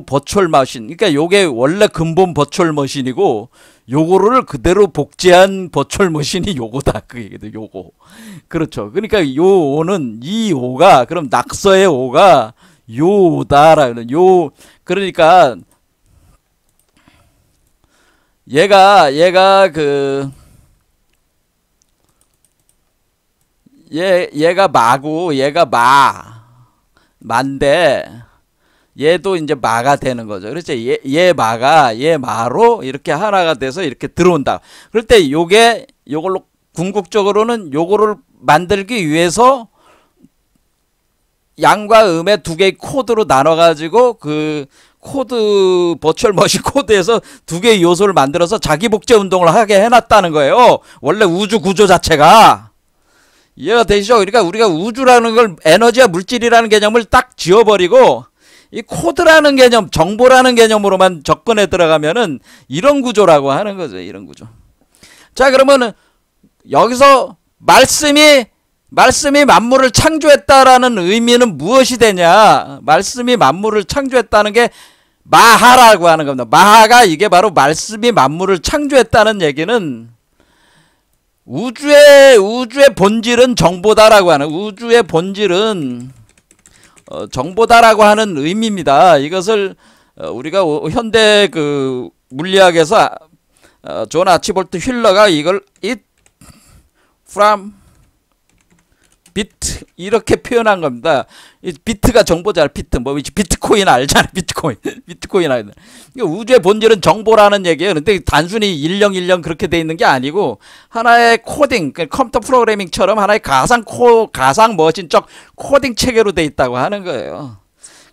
[SPEAKER 1] 버추얼 머신. 그러니까 요게 원래 근본 버추얼 머신이고 요거를 그대로 복제한 버추얼 머신이 요거다. 그게 요거. 그렇죠. 그러니까 요 오는 이 오가 그럼 낙서의 오가 요다라는 그러니까 얘가 얘가 마고 얘가 마인데 얘도 이제 마가 되는 거죠. 그렇죠? 얘 마로 이렇게 하나가 돼서 이렇게 들어온다. 그럴 때 요걸로 궁극적으로는 요거를 만들기 위해서 양과 음의 두 개의 코드로 나눠가지고 그 코드 버추얼 머신 코드에서 두 개의 요소를 만들어서 자기 복제 운동을 하게 해놨다는 거예요. 원래 우주 구조 자체가. 이해가 되시죠? 그러니까 우리가 우주라는 걸 에너지와 물질이라는 개념을 딱 지워버리고 이 코드라는 개념, 정보라는 개념으로만 접근해 들어가면은 이런 구조라고 하는 거죠. 이런 구조. 자, 그러면은 여기서 말씀이 만물을 창조했다라는 의미는 무엇이 되냐? 말씀이 만물을 창조했다는 게 마하라고 하는 겁니다. 마하가 이게 바로 말씀이 만물을 창조했다는 얘기는 우주의 본질은 정보다라고 하는, 우주의 본질은 정보다라고 하는 의미입니다. 이것을 우리가 현대 그 물리학에서 존 아치볼트 휠러가 이걸 it from 비트 이렇게 표현한 겁니다. 이 비트가 정보잖아. 비트 뭐 비트코인 알잖아. 비트코인 알잖아. 우주의 본질은 정보라는 얘기예요. 근데 단순히 1010 그렇게 돼 있는 게 아니고 하나의 코딩, 컴퓨터 프로그래밍처럼 하나의 가상 머신적 코딩 체계로 돼 있다고 하는 거예요.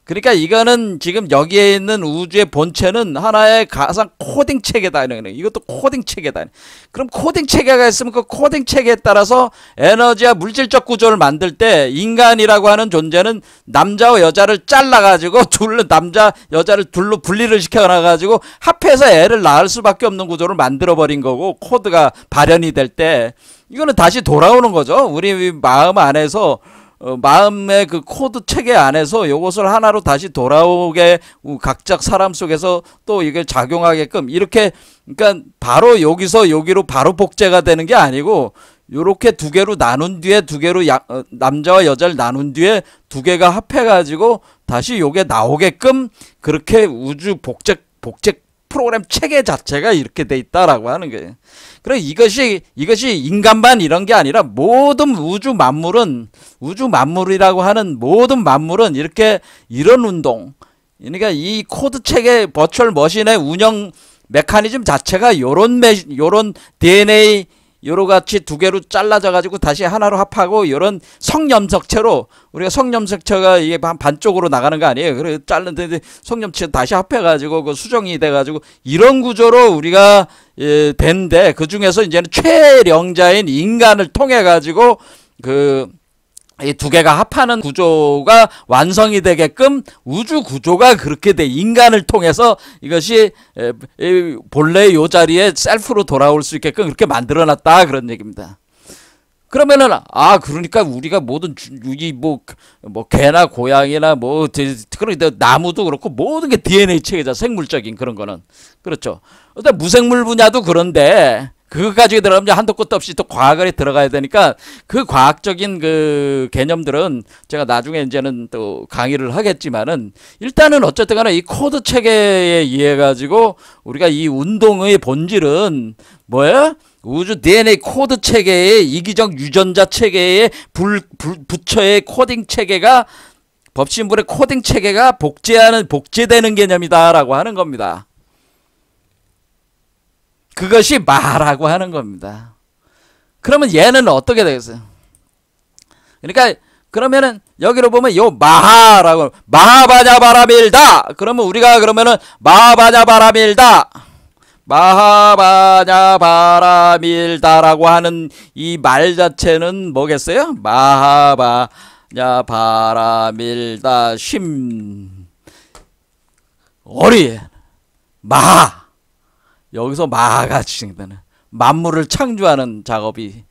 [SPEAKER 1] 그러니까 이거는 지금 여기에 있는 우주의 본체는 하나의 가상 코딩 체계다. 이것도 코딩 체계다. 그럼 코딩 체계가 있으면 그 코딩 체계에 따라서 에너지와 물질적 구조를 만들 때 인간이라고 하는 존재는 남자와 여자를 잘라가지고 남자 여자를 둘로 분리를 시켜놔가지고 합해서 애를 낳을 수밖에 없는 구조를 만들어버린 거고, 코드가 발현이 될 때 이거는 다시 돌아오는 거죠. 우리 마음 안에서 마음의 그 코드 체계 안에서 요것을 하나로 다시 돌아오게 각자 사람 속에서 또 이게 작용하게끔 이렇게, 그러니까 바로 여기서 여기로 바로 복제가 되는 게 아니고 요렇게 두 개로 나눈 뒤에 두 개로 남자와 여자를 나눈 뒤에 두 개가 합해가지고 다시 요게 나오게끔 그렇게 우주 복제 프로그램 체계 자체가 이렇게 돼 있다라고 하는 거예요. 그래 이것이 인간만 이런 게 아니라 모든 우주 만물이라고 하는 모든 만물은 이렇게 이런 운동, 그러니까 이 코드 체계 버추얼 머신의 운영 메커니즘 자체가 요런 DNA 요로같이 두 개로 잘라져 가지고 다시 하나로 합하고 요런 성염석체로, 우리가 성염석체가 이게 반쪽으로 나가는 거 아니에요. 그래 자르는데 성염체 다시 합해 가지고 그 수정이 돼 가지고 이런 구조로 우리가 되는데, 그 중에서 이제는 최령자인 인간을 통해 가지고 그 이 두 개가 합하는 구조가 완성이 되게끔 우주 구조가 그렇게 돼, 인간을 통해서 이것이 본래 요 자리에 셀프로 돌아올 수 있게끔 그렇게 만들어놨다, 그런 얘기입니다. 그러면은 그러니까 우리가 모든 뭐 개나 고양이나 뭐 그런 나무도 그렇고 모든 게 DNA 체계자, 생물적인 그런 거는 그렇죠. 근데 무생물 분야도 그런데 그거까지 들어가면 한도 끝도 없이 또 과학에 들어가야 되니까 그 과학적인 그 개념들은 제가 나중에 이제는 또 강의를 하겠지만은, 일단은 어쨌든 간에 이 코드 체계에 의해 가지고 우리가 이 운동의 본질은 뭐야? 우주 DNA 코드 체계의 이기적 유전자 체계의 부처의 코딩 체계가, 법신불의 코딩 체계가 복제되는 개념이다라고 하는 겁니다. 그것이 마라고 하는 겁니다. 그러면 얘는 어떻게 되겠어요? 그러니까 그러면은 여기로 보면 요 마하라고, 마하바냐 바라밀다. 그러면 우리가 그러면은 마하바냐 바라밀다라고 하는 이 말 자체는 뭐겠어요? 마하바냐 바라밀다 어리 마하, 여기서 마하가 진행되는, 만물을 창조하는 작업이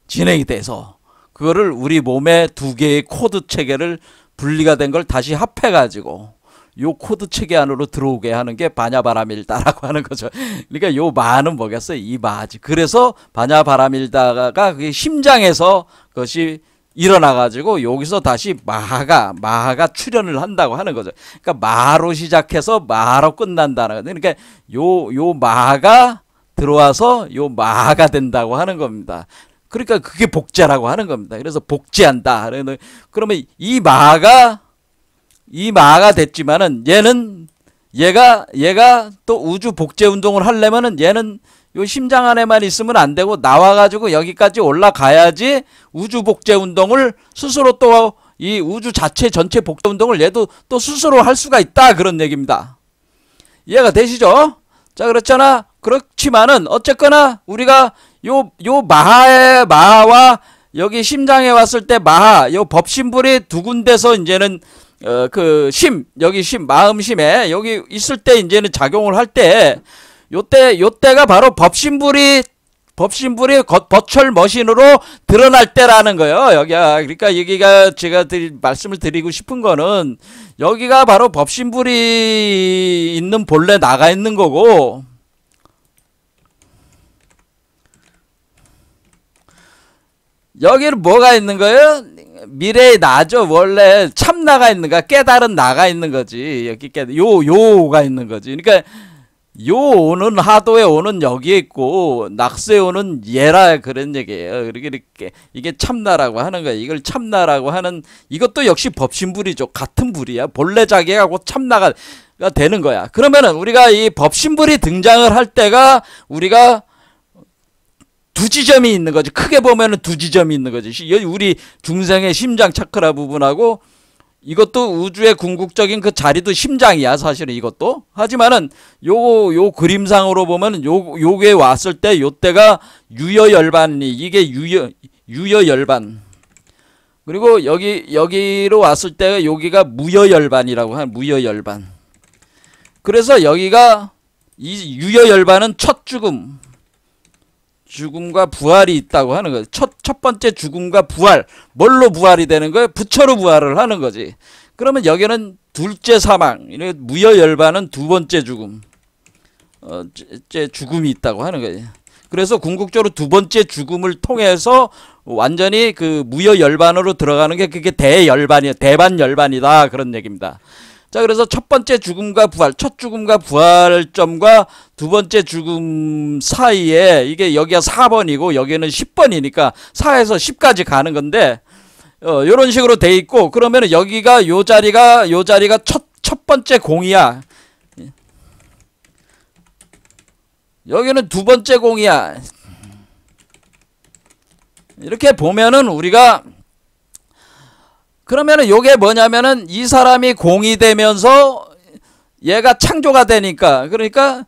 [SPEAKER 1] 진행이 돼서 그거를 우리 몸의 두 개의 코드 체계를 분리가 된 걸 다시 합해가지고 요 코드 체계 안으로 들어오게 하는 게 바냐바라밀다라고 하는 거죠. 그러니까 요 마는 뭐겠어요? 이 마지. 그래서 바냐바라밀다가 그게 심장에서 그것이 일어나가지고 여기서 다시 마하가 출현을 한다고 하는 거죠. 그러니까 마로 시작해서 마로 끝난다는 거죠. 그러니까 요 마가 들어와서 요 마가 된다고 하는 겁니다. 그러니까 그게 복제라고 하는 겁니다. 그래서 복제한다. 그러면 이 마가 됐지만은 얘가 또 우주 복제 운동을 하려면은 얘는 요 심장 안에만 있으면 안 되고 나와가지고 여기까지 올라가야지 우주 복제 운동을 스스로 또 이 우주 자체 전체 복사 운동을 얘도 또 스스로 할 수가 있다 그런 얘기입니다. 이해가 되시죠? 자, 그렇잖아. 그렇지만은 어쨌거나 우리가 요 마하와 여기 심장에 왔을 때 마하 요 법신불이 두 군데서 이제는 그 여기 마음심에 여기 있을 때 이제는 작용을 할 때 요때가 바로 법신불이 버추얼 머신으로 드러날 때라는 거예요. 그러니까 여기가 제가 말씀을 드리고 싶은 거는 여기가 바로 법신불이 있는 본래 나가 있는 거고, 여기는 뭐가 있는 거예요? 미래의 나죠. 원래 참나가 있는 거야. 깨달은 나가 있는 거지. 여기 요가 있는 거지. 그러니까 요 오는 하도의 오는 여기에 있고 낙수의 오는 얘라 그런 얘기예요. 이렇게 이게 참나라고 하는 거예요. 이걸 참나라고 하는 이것도 역시 법신불이죠. 같은 불이야. 본래 자기하고 참나가 되는 거야. 그러면은 우리가 이 법신불이 등장을 할 때가 우리가 두 지점이 있는 거지. 크게 보면은 두 지점이 있는 거지. 우리 중생의 심장 차크라 부분하고 이것도 우주의 궁극적인 그 자리도 심장이야, 사실은 이것도. 하지만은 요 그림상으로 보면은 요게 왔을 때 요때가 유여열반이 이게 유여열반. 그리고 여기로 왔을 때 여기가 무여열반이라고 하는 무여열반. 그래서 여기가 이 유여열반은 첫 죽음과 부활이 있다고 하는 거예요. 첫 번째 죽음과 부활. 뭘로 부활이 되는 거예요? 부처로 부활을 하는 거지. 그러면 여기는 둘째 사망. 무여열반은 두 번째 죽음. 죽음이 있다고 하는 거예요. 그래서 궁극적으로 두 번째 죽음을 통해서 완전히 그 무여열반으로 들어가는 게 그게 대열반이야. 대반열반이다. 그런 얘기입니다. 자, 그래서 첫 번째 죽음과 부활, 첫 죽음과 부활점과 두 번째 죽음 사이에 이게 여기가 4번이고 여기는 10번이니까 4에서 10까지 가는 건데 요런 식으로 돼 있고, 그러면 여기가 요 자리가 첫 번째 공이야. 여기는 두 번째 공이야. 이렇게 보면은 우리가 그러면은 요게 뭐냐면은 이 사람이 공이 되면서 얘가 창조가 되니까, 그러니까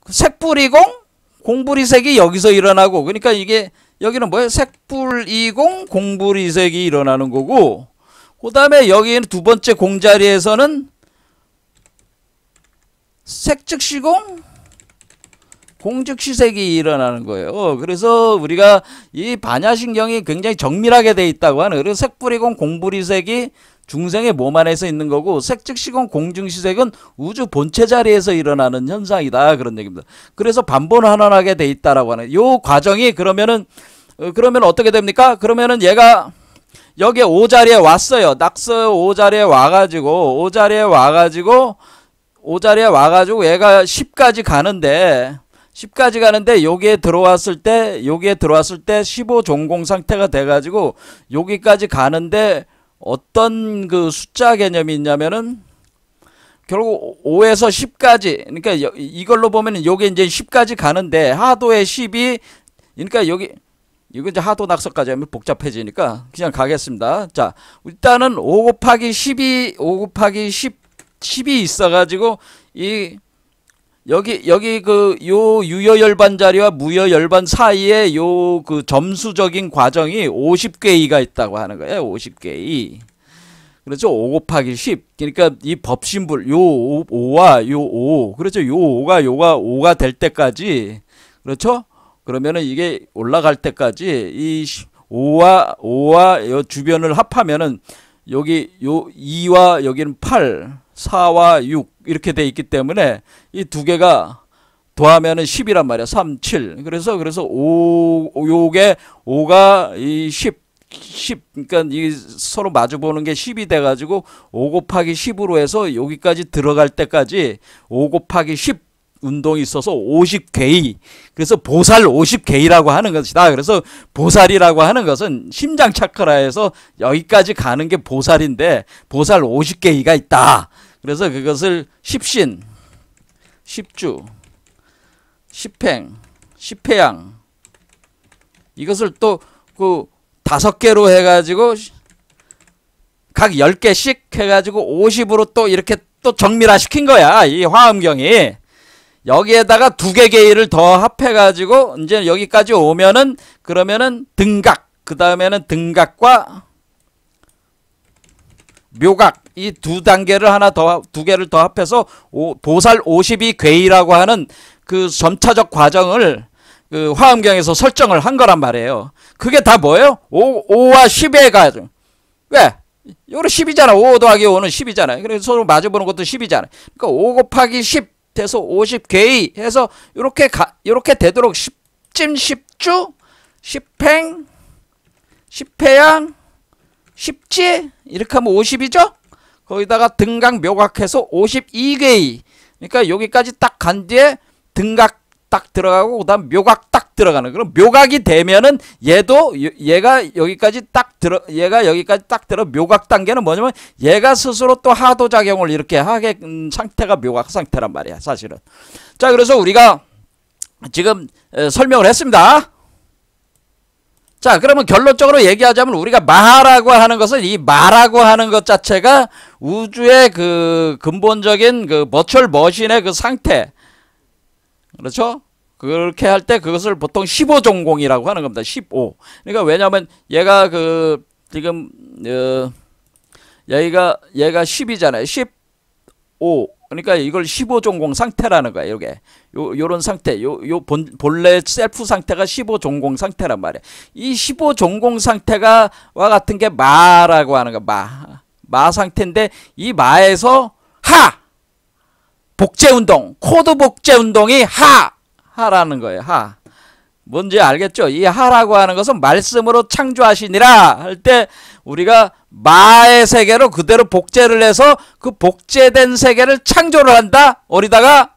[SPEAKER 1] 색불이공 공불이색이 여기서 일어나고, 그러니까 이게 여기는 뭐예요? 색불이공 공불이색이 일어나는 거고, 그 다음에 여기는 두 번째 공자리에서는 색즉시공 공즉시색이 일어나는 거예요. 그래서 우리가 이 반야신경이 굉장히 정밀하게 돼 있다고 하는, 그래서 색불이공 공불이색이 중생의 몸 안에서 있는 거고, 색즉시공 공증시색은 우주 본체 자리에서 일어나는 현상이다, 그런 얘기입니다. 그래서 반본환원하게 돼 있다라고 하는 요 과정이 그러면 어떻게 됩니까? 그러면은 얘가 여기 오자리에 왔어요. 낙서 오자리에 와가지고 얘가 10까지 가는데 여기에 들어왔을 때 15 종공 상태가 돼가지고 여기까지 가는데 어떤 그 숫자 개념이 있냐면은 결국 5에서 10까지, 그러니까 이걸로 보면은 요게 이제 10까지 가는데 하도의 10이, 그러니까 이거 이제 하도 낙서까지 하면 복잡해지니까 그냥 가겠습니다. 자, 일단은 5 곱하기 10이 있어가지고 여기 그 요 유여열반 자리와 무여열반 사이에 요 그 점수적인 과정이 50개의가 있다고 하는 거예요. 50개의. 그렇죠. 5 곱하기 10. 그러니까 이 법신불 요 5와 요 5. 그렇죠. 요 5가 될 때까지. 그렇죠? 그러면은 이게 올라갈 때까지 이 5와 요 주변을 합하면은 여기 요 2와 여기는 8, 4와 6 이렇게 돼 있기 때문에 이 두 개가 더하면은 10이란 말이야. 3, 7. 그래서 5가 이 10, 그러니까 이 서로 마주 보는 게 10이 돼 가지고 5 곱하기 10으로 해서 여기까지 들어갈 때까지 5 곱하기 10 운동이 있어서 50개의. 그래서 보살 50개의라고 하는 것이다. 그래서 보살이라고 하는 것은 심장 차크라에서 여기까지 가는 게 보살인데 보살 50개의가 있다. 그래서 그것을 십신, 십주, 십행, 십회양, 이것을 또 그 5개로 해가지고 각 10개씩 해가지고 50으로 또 이렇게 또 정밀화시킨 거야. 이 화엄경이. 여기에다가 2개 계율을 더 합해가지고 이제 여기까지 오면은 그러면은 등각, 그 다음에는 등각과 묘각, 이 2단계를 2개를 더 합해서 보살 52괴이라고 하는 그 점차적 과정을 그 화엄경에서 설정을 한 거란 말이에요. 그게 다 뭐예요? 5와 10의 가정. 왜? 요거 10이잖아. 5 더하기 5는 10이잖아. 그래서 서로 마주보는 것도 10이잖아. 그러니까 5 곱하기 10 돼서 50괴이 해서 요렇게 되도록 10찜 10주 10팽 10회양 10지 이렇게 하면 50이죠? 거기다가 등각 묘각해서 52괴이. 그러니까 여기까지 딱 간 뒤에 등각 딱 들어가고 그다음 묘각 딱 들어가는. 그럼 묘각이 되면은 얘가 여기까지 딱 들어 묘각 단계는 뭐냐면 얘가 스스로 또 하도 작용을 이렇게 하게 상태가 묘각 상태란 말이야, 사실은. 자, 그래서 우리가 지금 설명을 했습니다. 자, 그러면 결론적으로 얘기하자면 우리가 마라고 하는 것은 이 마라고 하는 것 자체가 우주의 그 근본적인 그 버추얼 머신의 그 상태. 그렇죠? 그렇게 할 때 그것을 보통 15전공이라고 하는 겁니다. 15. 그러니까 왜냐면 얘가 그 지금 얘가 10이잖아요. 15. 그러니까 이걸 15전공 상태라는 거야. 이게 요런 상태. 본래 셀프 상태가 15전공 상태란 말이야. 이 15전공 상태가 와 같은 게 마라고 하는 거야. 마 상태인데 이 마에서 하 복제운동, 코드 복제운동이 하라는 거예요. 하. 뭔지 알겠죠? 이 하라고 하는 것은 말씀으로 창조하시니라 할 때 우리가 마의 세계로 그대로 복제를 해서 그 복제된 세계를 창조를 한다. 어디다가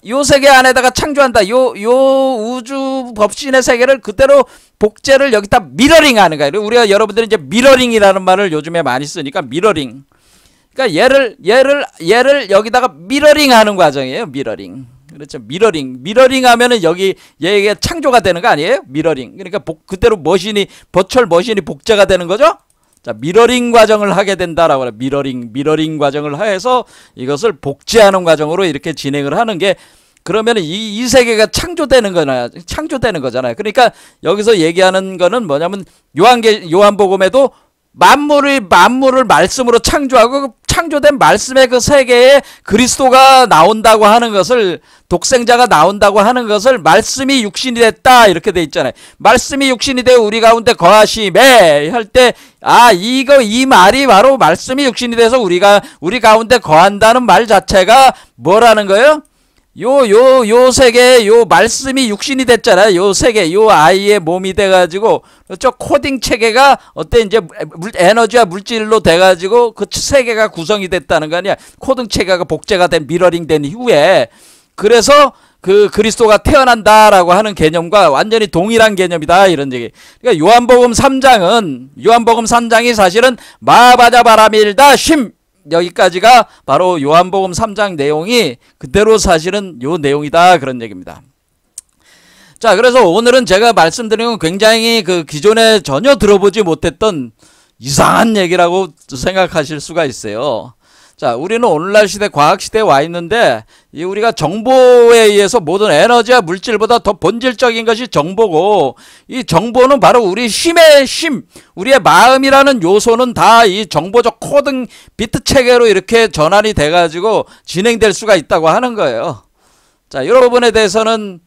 [SPEAKER 1] 요 세계 안에다가 창조한다. 요 우주 법신의 세계를 그대로 복제를 여기다 미러링 하는 거예요. 우리가 여러분들이 이제 미러링이라는 말을 요즘에 많이 쓰니까 미러링. 그러니까 얘를 여기다가 미러링 하는 과정이에요. 미러링. 그렇죠. 미러링 하면은 여기 얘가 창조가 되는 거 아니에요? 미러링. 그러니까 그대로 버추얼 머신이 복제가 되는 거죠? 자, 미러링 과정을 하게 된다라고 해요. 미러링 과정을 해서 이것을 복제하는 과정으로 이렇게 진행을 하는 게 그러면은 이 세계가 창조되는 거잖아요. 그러니까 여기서 얘기하는 거는 뭐냐면 요한복음에도 만물을 말씀으로 창조하고 창조된 말씀의 그 세계에 그리스도가 나온다고 하는 것을 독생자가 나온다고 하는 것을 말씀이 육신이 됐다 이렇게 돼 있잖아요. 말씀이 육신이 되어 우리 가운데 거하시매 할 때 이 말이 바로 말씀이 육신이 돼서 우리 가운데 거한다는 말 자체가 뭐라는 거예요? 요 세계, 요 말씀이 육신이 됐잖아요. 요 세계, 요 아이의 몸이 돼가지고, 그렇죠? 코딩 체계가 어때? 이제 에너지와 물질로 돼가지고 그 세계가 구성이 됐다는 거 아니야? 코딩 체계가 복제가 된, 미러링 된 이후에. 그래서 그 그리스도가 태어난다라고 하는 개념과 완전히 동일한 개념이다. 이런 얘기. 그러니까 요한복음 3장이 사실은 마바자바라밀다 심! 여기까지가 바로 요한복음 3장 내용이 그대로 사실은 요 내용이다 그런 얘기입니다. 자, 그래서 오늘은 제가 말씀드린 건 굉장히 그 기존에 전혀 들어보지 못했던 이상한 얘기라고 생각하실 수가 있어요. 자, 우리는 오늘날 시대 과학시대에 와 있는데 우리가 정보에 의해서 모든 에너지와 물질보다 더 본질적인 것이 정보고 이 정보는 바로 우리 힘의 힘, 우리의 마음이라는 요소는 다 이 정보적 코딩 비트 체계로 이렇게 전환이 돼가지고 진행될 수가 있다고 하는 거예요. 자, 이 부분에 대해서는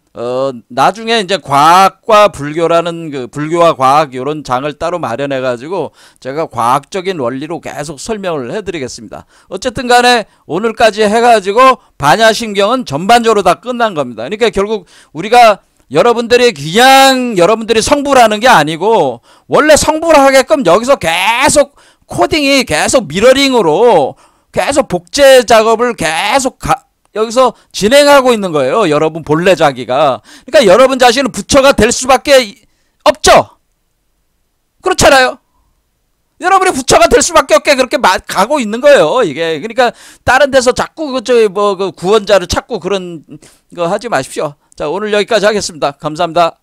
[SPEAKER 1] 나중에 이제 과학과 불교라는 그 불교와 과학 이런 장을 따로 마련해 가지고 제가 과학적인 원리로 계속 설명을 해 드리겠습니다. 어쨌든 간에 오늘까지 해 가지고 반야심경은 전반적으로 다 끝난 겁니다. 그러니까 결국 우리가 여러분들이 성불하는 게 아니고 원래 성불하게끔 여기서 계속 코딩이 계속 미러링으로 계속 복제 작업을 계속 여기서 진행하고 있는 거예요. 여러분 본래 자기가. 그러니까 여러분 자신은 부처가 될 수밖에 없죠. 그렇잖아요. 여러분이 부처가 될 수밖에 없게 그렇게 가고 있는 거예요. 이게 그러니까 다른 데서 자꾸 그 구원자를 찾고 그런 거 하지 마십시오. 자, 오늘 여기까지 하겠습니다. 감사합니다.